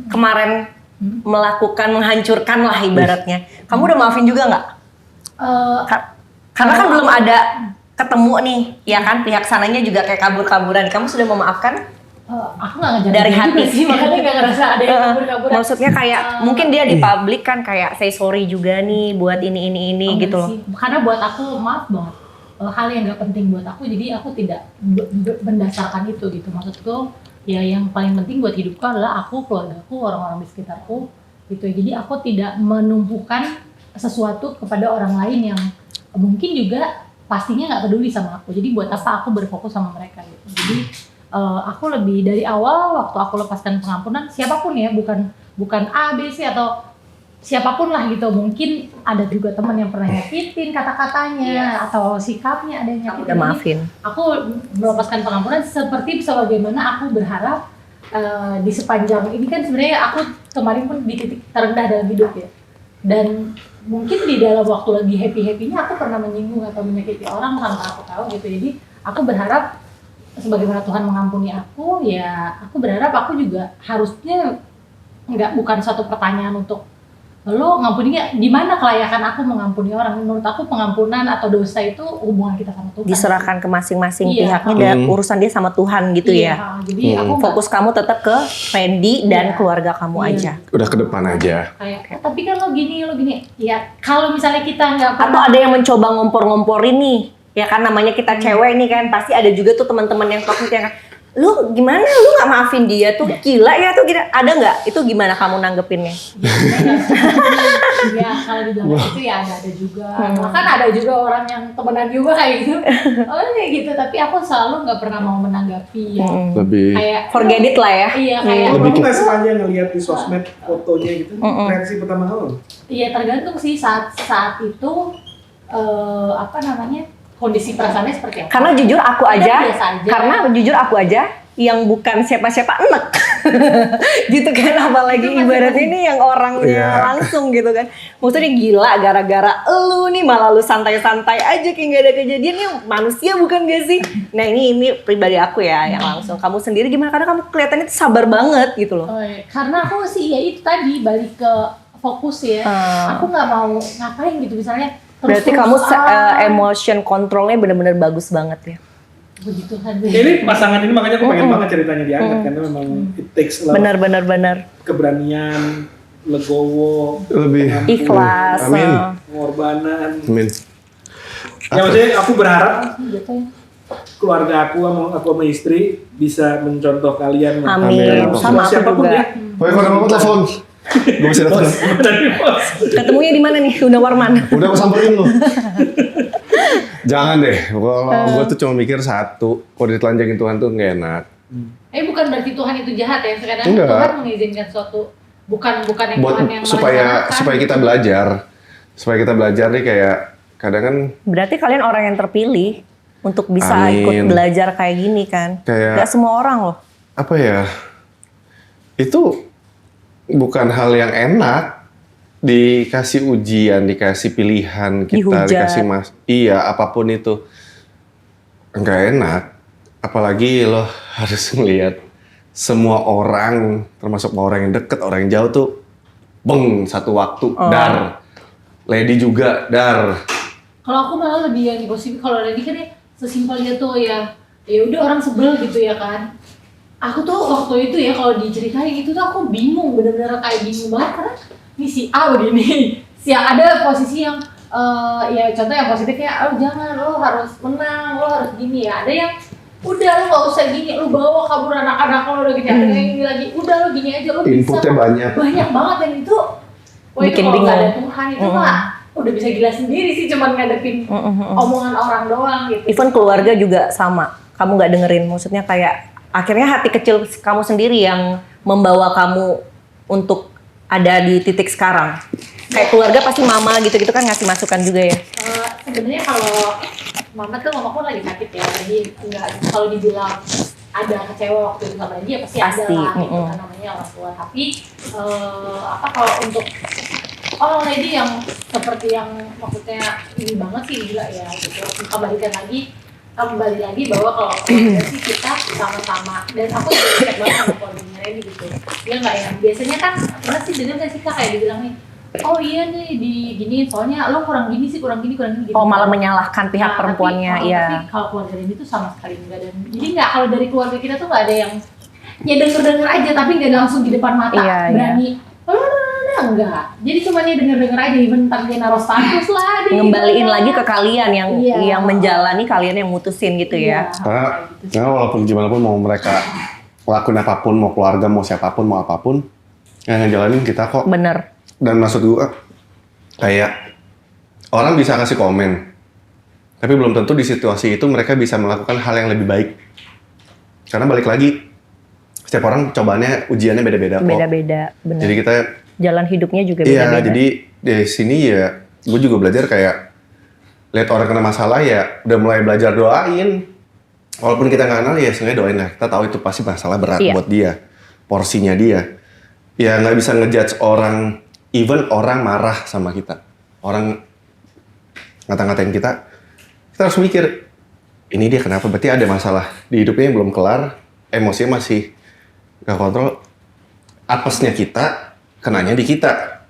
kemarin melakukan menghancurkan lah ibaratnya, kamu udah maafin juga nggak? Karena kan belum ada ketemu nih, ya kan pihak sananya juga kayak kabur-kaburan. Kamu sudah memaafkan? Aku nggak ngejar Dari juga hati. sih, makanya nggak ngerasa ada yang kabur-kaburan. Maksudnya kayak mungkin dia di publik kan kayak say sorry juga nih buat ini Enggak gitu loh. sih. Karena buat aku maaf banget, hal yang gak penting buat aku, jadi aku tidak mendasarkan itu gitu. Maksudku ya yang paling penting buat hidupku adalah aku, keluargaku, orang-orang di sekitarku gitu. Jadi aku tidak menumpukan sesuatu kepada orang lain yang mungkin juga pastinya nggak peduli sama aku. Jadi buat apa aku berfokus sama mereka gitu. Jadi aku lebih dari awal waktu aku lepaskan pengampunan, siapapun ya, bukan A, B, C atau siapapun lah gitu, mungkin ada juga teman yang pernah nyakitin kata-katanya atau sikapnya ada yang nyakitin. Udah maafin. Aku melepaskan pengampunan seperti sebagaimana aku berharap di sepanjang ini kan sebenarnya aku kemarin pun di titik terendah dalam hidup ya, dan mungkin di dalam waktu lagi happy-happynya aku pernah menyinggung atau menyakiti orang tanpa aku tahu gitu. Jadi aku berharap sebagaimana Tuhan mengampuni aku, ya aku berharap aku juga harusnya bukan satu pertanyaan untuk lo ngampuninya di mana kelayakan aku mengampuni orang. Menurut aku pengampunan atau dosa itu hubungan kita sama Tuhan. Diserahkan ke masing-masing Iya. pihaknya dan urusan dia sama Tuhan gitu Iya, ya. Jadi aku Fokus kamu tetap ke Randy dan Iya. keluarga kamu Iya. aja. Udah ke depan aja. kayak tapi kan lo gini. Ya kalau misalnya kita nggak Atau ada yang mencoba ngompor-ngomporin nih, ya kan namanya kita cewek nih kan, pasti ada juga tuh teman-teman yang toxic yang lu gimana lu nggak maafin dia tuh gila ya tuh gila, ada nggak? Itu gimana kamu nanggepinnya? ya kalau dibilang itu ya ada juga. Bahkan ada juga orang yang temenan juga kayak gitu. Kayak gitu. Tapi aku selalu nggak pernah mau menanggapi ya. Lebih Kayak Forget it lah ya. iya kayak Kamu nggak sengaja ngeliat di sosmed fotonya gitu, reaksi pertama kamu? iya tergantung sih saat itu apa namanya kondisi perasaannya seperti apa. Karena jujur aku aja, biasa aja. karena jujur aku aja yang bukan siapa-siapa enek. Gitu kan, apalagi Itu masih ibaratnya ini yang orangnya Iya. langsung gitu kan. Maksudnya gila gara-gara lu nih malah lu santai-santai aja kayak gak ada kejadian, nih manusia bukan gak sih? Nah ini pribadi aku ya yang langsung. Kamu sendiri gimana? Karena kamu kelihatannya tuh sabar banget gitu loh. Oh, iya. Karena aku sih ya itu tadi balik ke fokus ya. Aku nggak mau ngapain gitu misalnya. Berarti kamu emotion controlnya benar-benar bagus banget ya. Begitu kan. Ini pasangan ini makanya aku pengen banget ceritanya diangkat karena memang it takes a lot of Benar-benar keberanian, legowo, lebih ikhlas. Amin. pengorbanan. Amin. Ya maksudnya aku berharap Gitu ya. keluarga aku sama istri bisa mencontoh kalian Amin. dalam Sama situasi aku apapun juga. ya. Pokoknya kalau ada apa telepon. Gue bisa datang. Dari bos. Ketemunya di mana nih? Udah Warman. Udah aku samperin lu. Jangan deh. Kalau gue tuh cuma mikir satu. Kalau ditelanjangin Tuhan tuh nggak enak. Bukan berarti Tuhan itu jahat ya. Sekarang Enggak. Tuhan mengizinkan suatu bukan yang Buat Tuhan yang supaya merencanakan. kita belajar. Supaya kita belajar nih kayak kadang kan Berarti kalian orang yang terpilih untuk bisa Amin. ikut belajar kayak gini kan? Kayak- Gak semua orang loh. apa ya? Itu bukan hal yang enak. Dikasih ujian, dikasih pilihan kita, Dihujat. dikasih iya apapun itu nggak enak. apalagi lo harus ngelihat semua orang, termasuk orang yang deket, orang yang jauh tuh, satu waktu, dar. Lady juga, dar. Kalau aku malah lebih yang positif. Kalau Lady kan ya sesimpel dia tuh ya udah orang sebel gitu ya kan. Aku tuh waktu itu ya kalau diceritain gitu tuh aku bingung, bener-bener kayak bingung banget karena ini si A begini, si A ada posisi yang ya contoh yang positifnya, jangan, lo harus menang, lo harus gini ya. Ada yang udah lo nggak usah gini, lo bawa kabur anak-anak lo udah gini. Ada yang ini lagi, udah lo gini aja, lo bisa. Inputnya banyak Banget dan itu, wah itu Bikin kalau nggak ada bingung. Tuhan itu mah udah bisa gila sendiri sih, cuman ngadepin omongan orang doang gitu. Even keluarga juga sama. Kamu nggak dengerin, maksudnya kayak akhirnya hati kecil kamu sendiri yang membawa kamu untuk ada di titik sekarang. Kayak keluarga pasti mama gitu-gitu kan ngasih masukan juga ya. Sebenarnya kalau mamaku lagi sakit ya, jadi nggak, kalau dibilang ada kecewa waktu itu sama dia pasti ada lah gitu kan, namanya orang tua. Tapi kalau untuk orang lady yang seperti yang maksudnya ini banget sih gila ya gitu, kembali lagi bahwa kalau keluarga sih kita sama-sama, dan aku juga cek banget sama keluarganya Lady gitu. Dia nggak yang biasanya kan pernah sih dengar nggak sih Kak kayak dibilang nih, oh iya nih diginiin soalnya lo kurang gini gitu. Oh malah menyalahkan pihak perempuannya, tapi, iya. Tapi kalau keluarga Lady tuh sama sekali enggak, dan jadi nggak, kalau dari keluarga kita tuh nggak ada yang ya denger aja tapi nggak langsung di depan mata berani. Enggak, jadi cuma dia denger aja, even ntar dia naruh status lah, Ngembaliin lagi ke kalian yang menjalani, kalian yang mutusin gitu ya. Karena walaupun gimana pun mau mereka lakuin apapun, mau keluarga, mau siapapun, mau apapun, yang ngejalanin kita kok. Bener. Dan maksud gue, kayak orang bisa kasih komen, tapi belum tentu di situasi itu mereka bisa melakukan hal yang lebih baik. Karena balik lagi, setiap orang cobaannya, ujiannya beda-beda kok. Beda-beda, bener. Jadi kita jalan hidupnya juga iya, beda-beda. jadi di sini ya, gue juga belajar kayak lihat orang kena masalah ya, udah mulai belajar doain. Walaupun kita nggak kenal ya, sebenarnya doain lah. Kita tahu itu pasti masalah berat buat dia, porsinya dia. Ya nggak bisa ngejudge orang, even orang marah sama kita, orang ngata-ngatain kita harus mikir, ini dia kenapa? Berarti ada masalah di hidupnya yang belum kelar, emosinya masih nggak kontrol. Apesnya kita, kenanya di kita,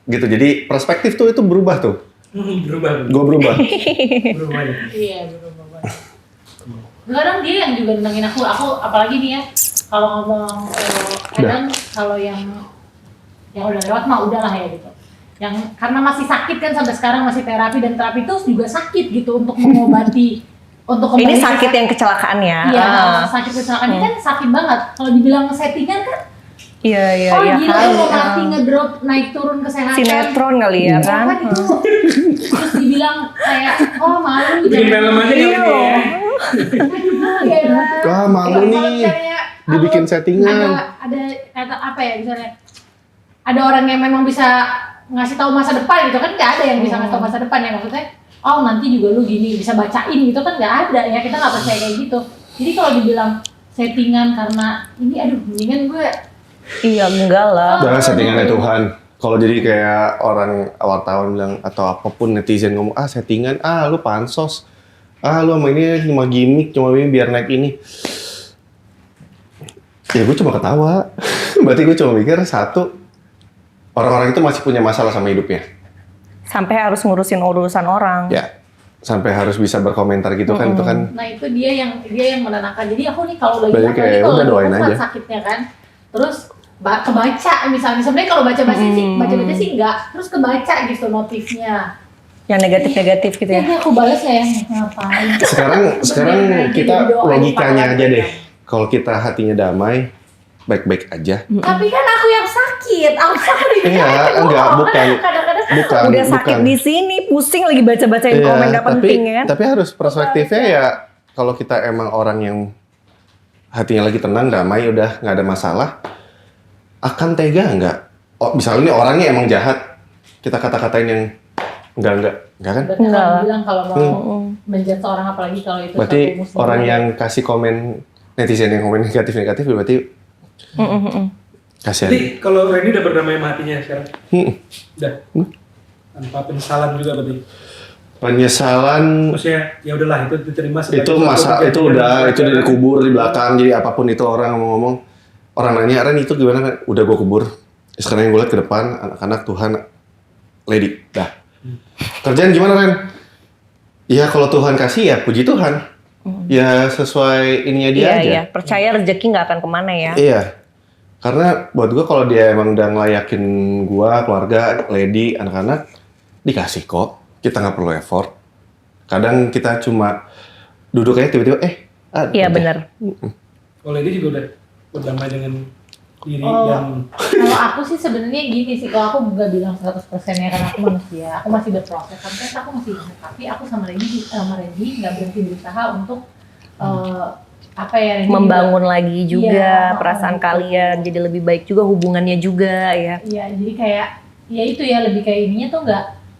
gitu. Jadi perspektif tuh itu berubah tuh. Berubah. Gue berubah. Berubah. Iya, berubah banget. Kadang dia yang juga nentangin aku apalagi nih ya, kalau ngomong kadang kalau yang udah lewat mah udahlah ya gitu. Yang karena masih sakit kan sampai sekarang masih terapi, dan terapi itu juga sakit gitu untuk mengobati. Untuk ini sakit yang kecelakaan ya? Iya, sakit kecelakaan ini kan sakit banget. Kalau dibilang settingan kan, Iya. gila lo mati ngedrop naik turun kesehatan. Sinetron kali ya kan? Itu terus dibilang kayak malu. Bikin film aja kali ini ya. Wah, malu nih. Dibikin settingan. Ada apa ya misalnya? Ada orang yang memang bisa ngasih tahu masa depan gitu kan, nggak ada yang bisa ngasih tahu masa depan ya, maksudnya. Nanti juga lu gini bisa bacain gitu kan, nggak ada ya, kita nggak percaya kayak gitu. Jadi kalau dibilang settingan karena ini, mendingan gue. Iya, enggak lah. Jangan settingannya Tuhan. Kalau jadi kayak orang wartawan bilang atau apapun netizen ngomong, settingan, lu pansos, lu sama ini cuma gimmick, cuma ini biar naik ini. Ya gue cuma ketawa. Berarti gue cuma mikir satu, orang-orang itu masih punya masalah sama hidupnya. Sampai harus ngurusin urusan orang. Ya, sampai harus bisa berkomentar gitu kan, itu kan. Nah itu dia yang menenangkan. Jadi aku nih kalau lagi Berarti kayak udah doain aja. Sakitnya kan, terus kebaca misalnya, sebenarnya kalau baca sih enggak, terus kebaca gitu notifnya yang negatif gitu ya. Aku balas ya, ngapain. Sekarang kita logikanya aja deh. Kalau kita hatinya damai, baik-baik aja. Tapi kan aku yang sakit, Enggak, bukan. Udah sakit di sini, pusing lagi baca-bacain komen gak penting ya. Tapi harus perspektifnya ya, kalau kita emang orang yang hatinya lagi tenang, damai, udah nggak ada masalah, akan tega nggak? Misalnya ini orangnya emang jahat, kita kata-katain yang enggak kan? Berarti kalau bilang kalau mau menjudge seorang, apalagi kalau itu berarti muslim, orang yang kasih komen, netizen yang komen negatif berarti kasihan. Jadi kalau Randy udah berdamai sama hatinya sekarang? Udah? Tanpa penyesalan juga berarti? Penyesalan Maksudnya ya udahlah itu diterima sebagai itu suatu itu kejadian udah yang itu dikubur di belakang, jadi apapun itu orang ngomong, orang nanya Ren itu gimana kan, udah gue kubur. Sekarang yang gue lihat ke depan anak-anak Tuhan lady dah. Kerjaan gimana Ren? Ya kalau Tuhan kasih ya puji Tuhan, ya sesuai ininya dia Iya, aja. iya. Percaya rezeki nggak akan kemana ya. Iya, karena buat gue kalau dia emang udah ngelayakin gue, keluarga, lady, anak-anak dikasih kok, kita nggak perlu effort. Kadang kita cuma duduk aja tiba-tiba ada. Iya benar. Kalau ini juga udah berdamai dengan diri Oh. yang Kalau aku sih sebenarnya gini sih, kalau aku nggak bilang 100% ya karena aku manusia, aku masih berproses. Sampai aku masih ingat, tapi aku sama Randy nggak berhenti berusaha untuk apa ya Randy Membangun lagi juga Iya, perasaan gitu. kalian jadi lebih baik juga hubungannya juga ya. Iya, jadi kayak ya itu ya lebih kayak ininya tuh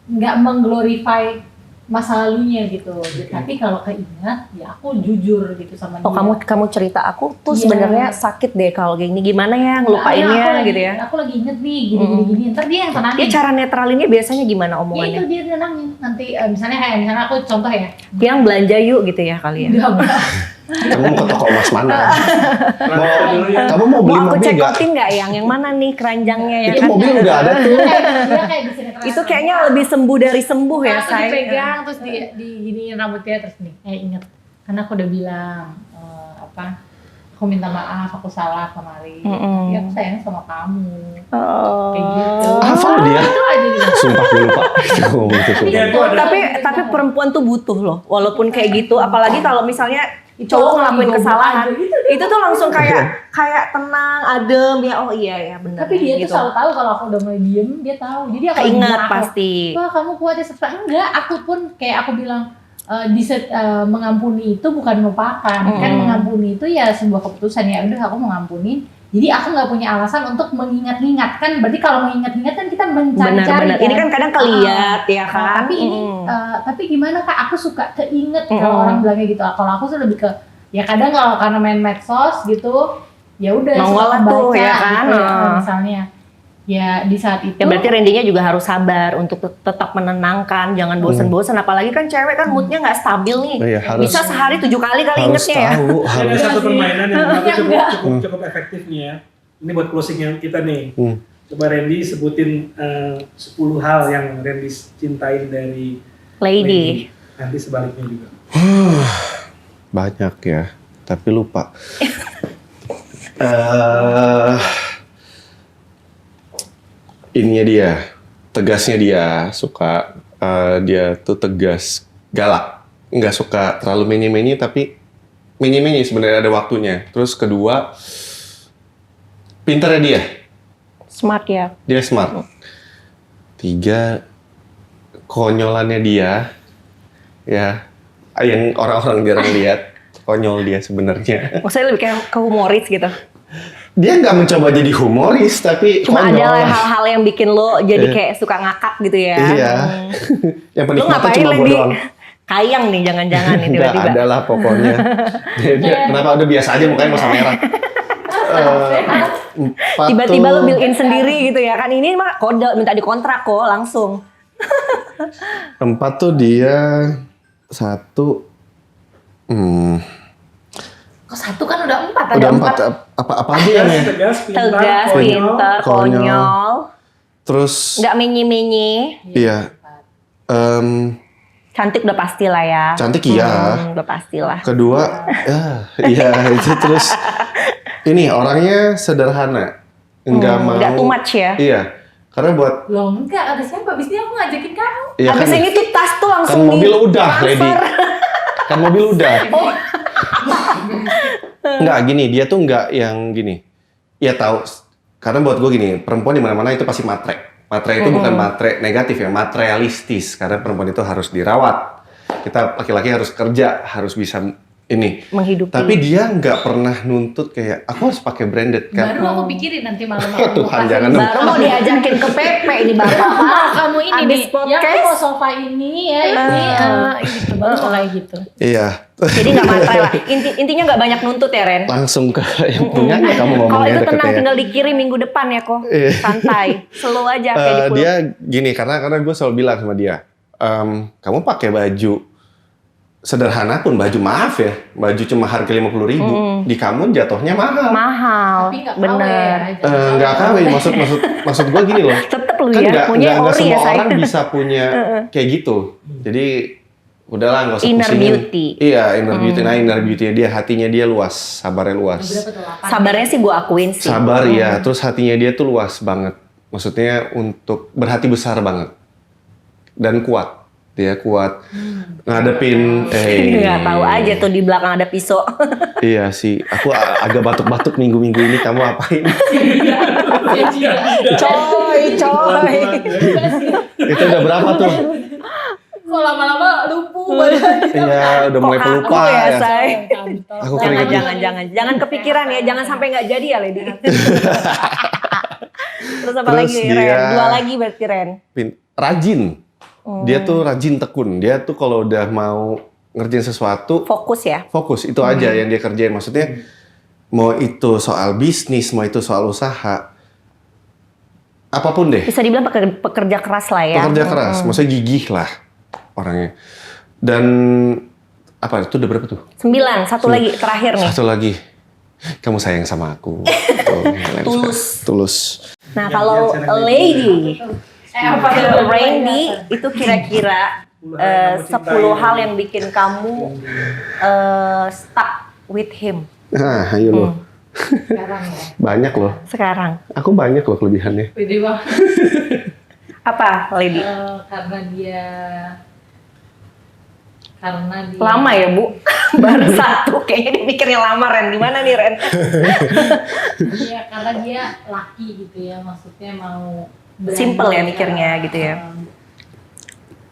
nggak mengglorify masa lalunya gitu. Tapi kalau keingat ya aku jujur gitu sama dia. Oh kamu cerita aku tuh Iya. sebenarnya sakit deh kalau kayak gini, gimana ya Aku ngelupainnya lagi- gitu ya. Aku lagi inget nih gini. Ntar dia yang tenangin. Dia cara netralinnya biasanya gimana Ya itu omongannya? dia tenangin. Nanti misalnya aku contoh ya. Yang belanja yuk gitu ya kali ya. Enggak. Kamu mau ke toko emas mana? transfer dulu ya. Kamu mau beli Mau aku mobil nggak? cekotin nggak yang mana nih keranjangnya ya Itu kan? mobil udah ada tuh. Dia kayak di sinetron. Itu kayaknya lebih sembuh dari sembuh ya Aku saya. dipegang terus diginiin rambutnya terus nih. Inget. Karena aku udah bilang aku minta maaf, aku salah kemarin. Tapi aku sayang sama kamu. Kayak gitu. Hafal dia. Itu aja dia. Sumpah gue lupa. Itu ngomong itu sumpah. Iya, itu ada. Tapi perempuan tuh butuh loh, walaupun kayak gitu. Apalagi kalau misalnya cowok ngelakuin Goblok kesalahan, aja gitu. itu tuh langsung kayak tenang, adem ya. Oh iya ya benar. Tapi dia gitu. tuh selalu tahu kalau aku udah mulai diem, dia tahu. Jadi aku Keinget bilang, pasti. wah kamu kuat ya seperti enggak. Aku pun kayak aku bilang mengampuni itu bukan melupakan. Kan mengampuni itu ya sebuah keputusan, ya udah aku mengampuni. Jadi aku nggak punya alasan untuk mengingat-ingat kan. Berarti kalau mengingat-ingat kan kita mencari-cari Benar-benar. Ini kan kadang keliat ya kan. Tapi ini tapi gimana Kak, aku suka keinget kalau orang bilangnya gitu. Kalau aku sih lebih ke ya kadang kalau karena main medsos gitu ya udah Nongol suka lah tuh, baca ya kan? gitu ya, misalnya ya di saat itu Ya berarti Randy-nya juga harus sabar untuk tetap menenangkan, jangan bosen-bosen. Apalagi kan cewek kan moodnya nggak stabil nih. Iya, harus- Bisa sehari 7 kali Harus ingetnya ya. tahu, Ada harus. satu permainan yang menurut aku Enggak. cukup efektif nih ya. Ini buat closing yang kita nih. Hmm. Coba Randy sebutin 10 hal yang Randy cintain dari Lady. Nanti sebaliknya juga. Banyak ya, tapi lupa. Ininya dia, tegasnya dia, suka dia tuh tegas, galak, nggak suka terlalu menye-menye, tapi menye-menye sebenarnya ada waktunya. Terus kedua, pintarnya dia, Smart ya. dia smart. Tiga, konyolannya dia, ya, yang orang-orang jarang lihat, konyol dia sebenarnya. Maksudnya lebih kayak ke humoris gitu. Dia nggak mencoba jadi humoris, tapi Cuma konyol. ada hal-hal yang bikin lo jadi Iya. kayak suka ngakak gitu ya. Iya. Yang Lo penikmatnya ngapain cuma gue Lady? doang. Kayang nih jangan-jangan nih Nggak tiba-tiba. ada lah pokoknya. Kenapa udah biasa aja mukanya masa merah. Empat Tiba-tiba tuh- lo build-in sendiri gitu ya kan. Ini mah kode minta dikontrak kok langsung. Empat tuh dia satu. kok satu kan udah 4 Udah empat. Apa aja yang ya? Tegas, pintar, Tegas, konyol. pinter, Konyol. konyol. Terus Nggak menye-menye. iya. Cantik udah pasti lah ya. Cantik iya. Udah pasti lah. Kedua, iya itu terus. Ini orangnya sederhana, nggak mau. Nggak too much ya. Iya, karena buat loh enggak ada siapa abis ini aku ngajakin kamu iya Abis kan, ini tuh tas tuh kan langsung mobil udah, Lady. transfer. Kan mobil udah. Oh. Nggak gini, dia tuh nggak yang gini. Ya tahu, karena buat gue gini, perempuan di mana-mana itu pasti matre. Matre itu bukan matre negatif ya, materialistis. Karena perempuan itu harus dirawat. Kita laki-laki harus kerja, harus bisa ini. Menghidupi. Tapi dia nggak pernah nuntut kayak aku harus pakai branded kan. baru aku pikirin nanti malam Tuhan, jangan dong. Baru mau diajakin ke PP ini bapak. kamu ini Abis nih ya podcast. aku mau sofa ini ya ini gitu baru kayak gitu Iya, Jadi nggak matre lah. Intinya nggak banyak nuntut ya Ren. langsung ke yang punyanya kamu Kalau ngomongnya itu deket tenang ya. tinggal dikirim minggu depan ya kok. Iya. Santai. Slow aja kayak di pulau. Dia gini karena gue selalu bilang sama dia kamu pakai baju sederhana pun, baju maaf ya, baju cuma harga 50.000, di kamu jatuhnya mahal. Mahal, Tapi nggak bener. Nggak KW, maksud gue gini loh. Tetep lu Kan ya, punya nggak ori ya semua saya. orang bisa punya kayak gitu. Jadi udahlah nggak usah Inner pusingin. beauty. Iya, inner beauty. Nah, inner beauty dia, hatinya dia luas, sabarnya luas. Berapa tuh? 8? Sabarnya sih gue akuin sih. Sabar ya, terus hatinya dia tuh luas banget. Maksudnya untuk berhati besar banget dan kuat. Dia kuat ngadepin. Nggak tahu aja tuh di belakang ada pisau. Iya sih, aku agak batuk-batuk minggu-minggu ini. Kamu apain? Coy. Itu udah berapa tuh? Kok lama-lama lumpuh badan. Iya, udah mulai Kok pelupa kaku ya, ya. Say? Aku Jangan, keringet. jangan kepikiran ya, jangan sampai nggak jadi ya, Lady. Terus apa Terus lagi, dia- Ren? 2 lagi berarti, Ren. Rajin. Dia tuh rajin tekun. Dia tuh kalau udah mau ngerjain sesuatu, Fokus ya. fokus. Itu aja yang dia kerjain. Maksudnya, mau itu soal bisnis, mau itu soal usaha, apapun deh. Bisa dibilang pekerja keras lah ya. Pekerja keras, maksudnya gigih lah orangnya. Dan apa itu udah berapa tuh? 9, satu lagi terakhir nih. Satu lagi, kamu sayang sama aku. Tuh, tulus. Nah, kalau Lady, Apa Randy itu kira-kira 10 hal yang bikin kamu stuck with him Nah, ayo loh. sekarang ya? Banyak loh. sekarang. Aku banyak loh kelebihannya. Pede banget. Apa, Lady? Karena dia Lama ya, Bu? Baru 1. Kayaknya dia mikirnya lama, Ren. Gimana nih, Ren? Iya, karena dia laki gitu ya, maksudnya mau berani, Simple ya mikirnya gitu ya.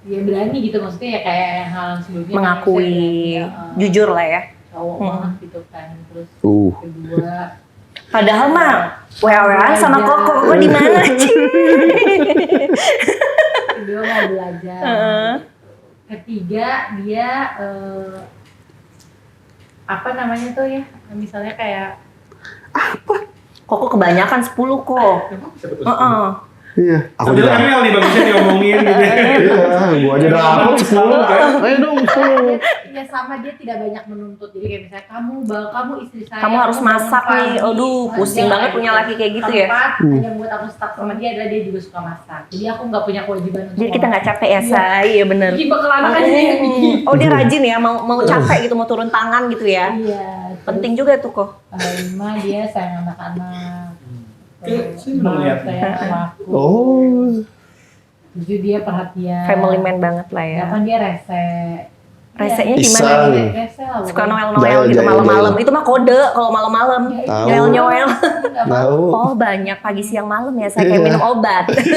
Dia berani gitu, maksudnya ya kayak yang hal sebelumnya. Mengakui, kan, jujur lah ya. cowok banget gitu kan. Terus Uh. kedua, Padahal mah wewean sama Koko di mana, Ci? kedua mau belajar. Ketiga dia apa namanya tuh ya? Misalnya kayak Koko kebanyakan 10 kok. Heeh. Iya. Aku Sambil juga. ML nih bagusnya diomongin gitu. Iya, gua aja dapet 10. Ayo dong, 10. ya sama dia tidak banyak menuntut. Jadi kayak misalnya kamu istri saya. Kamu harus masak nih. Aduh, pusing banget punya laki kayak gitu ya. Tempat yang buat aku stuck sama dia adalah dia juga suka masak. Jadi aku nggak punya kewajiban untuk Jadi kita nggak capek ya, Say. Iya bener. bikin bakalan kan jadi yang bikin. Oh, dia rajin ya, mau capek gitu, mau turun tangan gitu ya. Iya. Penting juga tuh kok. 5 dia sayang anak-anak. Oke, saya belum lihat. Sayang sama aku. Oh. 7 dia perhatian. Family man banget lah ya. 8 dia rese. Resenya Iseng. gimana nih? Rese lah. Suka pokoknya. noel-noel gitu Jail. malam-malam. Itu mah kode kalau malam-malam. Ya, Tahu. Nyoel-nyoel. nggak mau. Tahu. Oh, banyak pagi siang malam ya, saya kayak Iya. minum obat. Terus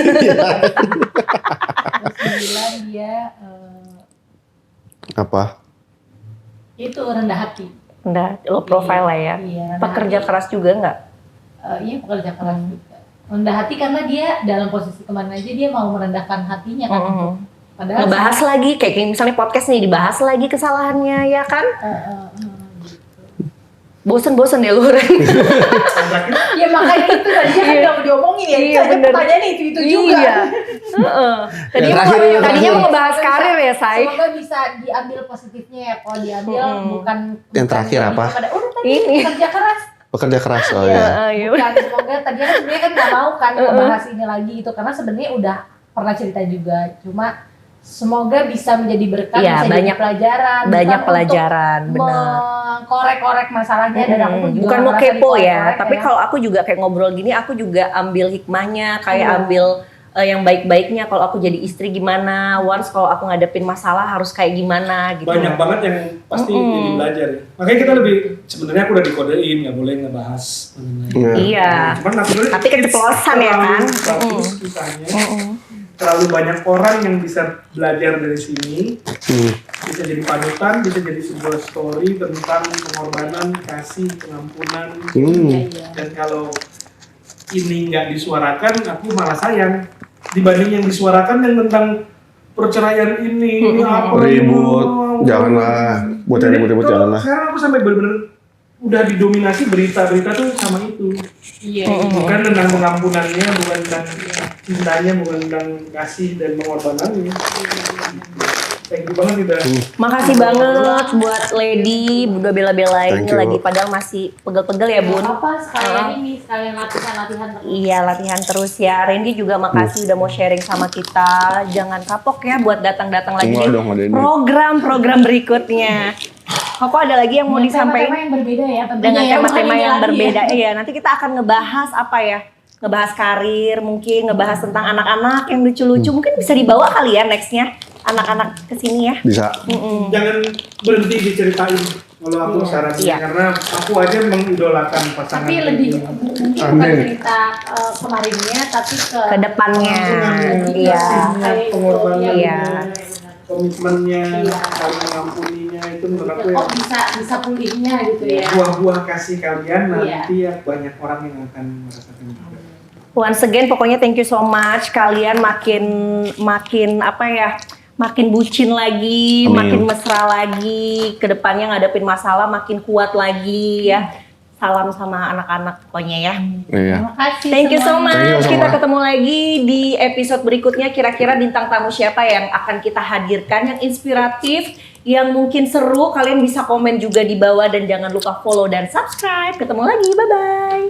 9 dia Apa? itu rendah hati. Udah low profile lah ya. Iya, rendah Pekerja hati. keras juga nggak? Iya pekerja keras juga. Rendah hati karena dia dalam posisi kemana aja dia mau merendahkan hatinya kan. Padahal Ngebahas lagi, kayak misalnya podcast nih, dibahas lagi kesalahannya ya kan? Bosen-bosen deh lu, Ren. ya makanya itu tadi kan nggak mau diomongin ya. Iya, Itu aja bener. pertanyaannya itu juga. Iya. Heeh. Tadinya terakhir. mau ngebahas karir ya, Say. Semoga bisa diambil positifnya ya. Kalau diambil bukan Yang terakhir bukan apa? kepada, udah tadi Ini. kerja keras. Pekerja keras, oh Iya, ya. iya. Bukan, semoga tadi kan sebenarnya kan nggak mau kan ngebahas ini lagi gitu karena sebenarnya udah pernah cerita juga. Cuma semoga bisa menjadi berkat, Iya, bisa banyak- jadi pelajaran. Banyak bukan pelajaran, untuk benar. mengkorek-korek masalahnya dan aku pun juga Bukan mau ngerasa kepo ya, dikorek-korek tapi ya. kalau aku juga kayak ngobrol gini, aku juga ambil hikmahnya, kayak Iya. ambil yang baik-baiknya. Kalau aku jadi istri gimana, once kalau aku ngadepin masalah harus kayak gimana gitu. Banyak banget yang pasti jadi belajar ya. Makanya kita lebih, sebenarnya aku udah dikodein, nggak boleh ngebahas mengenai. Iya. Cuman aku sebenarnya Tapi keceplosan ya kan? Bagus kisahnya. Terlalu banyak orang yang bisa belajar dari sini. Bisa jadi panutan, bisa jadi sebuah story tentang pengorbanan, kasih, pengampunan. Iya. Dan kalau ini nggak disuarakan, aku malah sayang. Dibanding yang disuarakan yang tentang perceraian ini, apa Ribut, janganlah. Buat yang ribut-ribut, Kalau janganlah. Sekarang aku sampai benar-benar udah didominasi berita-berita tuh sama itu. Iya. Bukan tentang pengampunannya, bukan tentang cintanya, bukan tentang kasih dan pengorbanannya. Thank you banget nih udah. Makasih banget buat Lady, udah bela-belain Thank you. lagi padahal masih pegel-pegel ya Bun. Apa sekalian ini sekalian latihan terus. Iya latihan terus ya. Randy juga makasih udah mau sharing sama kita. Jangan kapok ya buat datang-datang lagi Enggak di dong, ada ini. program-program berikutnya. Koko ada lagi yang mau Dengan tema-tema disampaikan yang berbeda ya tentunya dengan ya, tema-tema bukan ini yang lagi berbeda. ya. Iya, nanti kita akan ngebahas apa ya? Ngebahas karir, mungkin ngebahas tentang anak-anak yang lucu-lucu. Mungkin bisa dibawa kali ya nextnya anak-anak kesini ya. Bisa. Jangan berhenti diceritain kalau aku sarannya Iya. karena aku aja mengidolakan pasangan. Tapi lebih mungkin bukan Amin. cerita kemarinnya tapi Ke depannya. Iya. kasihnya, pengorbanannya, Iya. komitmennya, Iya. saling mengampuninya itu menurut aku kok bisa pulihnya gitu ya. buah-buah kasih kalian Iya. nanti ya banyak orang yang akan merasakan juga. Once again, pokoknya thank you so much. Kalian makin apa ya? Makin bucin lagi, Amin. makin mesra lagi. Kedepannya ngadepin masalah makin kuat lagi ya. Salam sama anak-anak pokoknya ya. Iya. Terima kasih. Thank you so semuanya. Thank you much. so Kita much. ketemu lagi di episode berikutnya. Kira-kira bintang tamu siapa yang akan kita hadirkan yang inspiratif, yang mungkin seru. Kalian bisa komen juga di bawah dan jangan lupa follow dan subscribe. Ketemu lagi. Bye bye.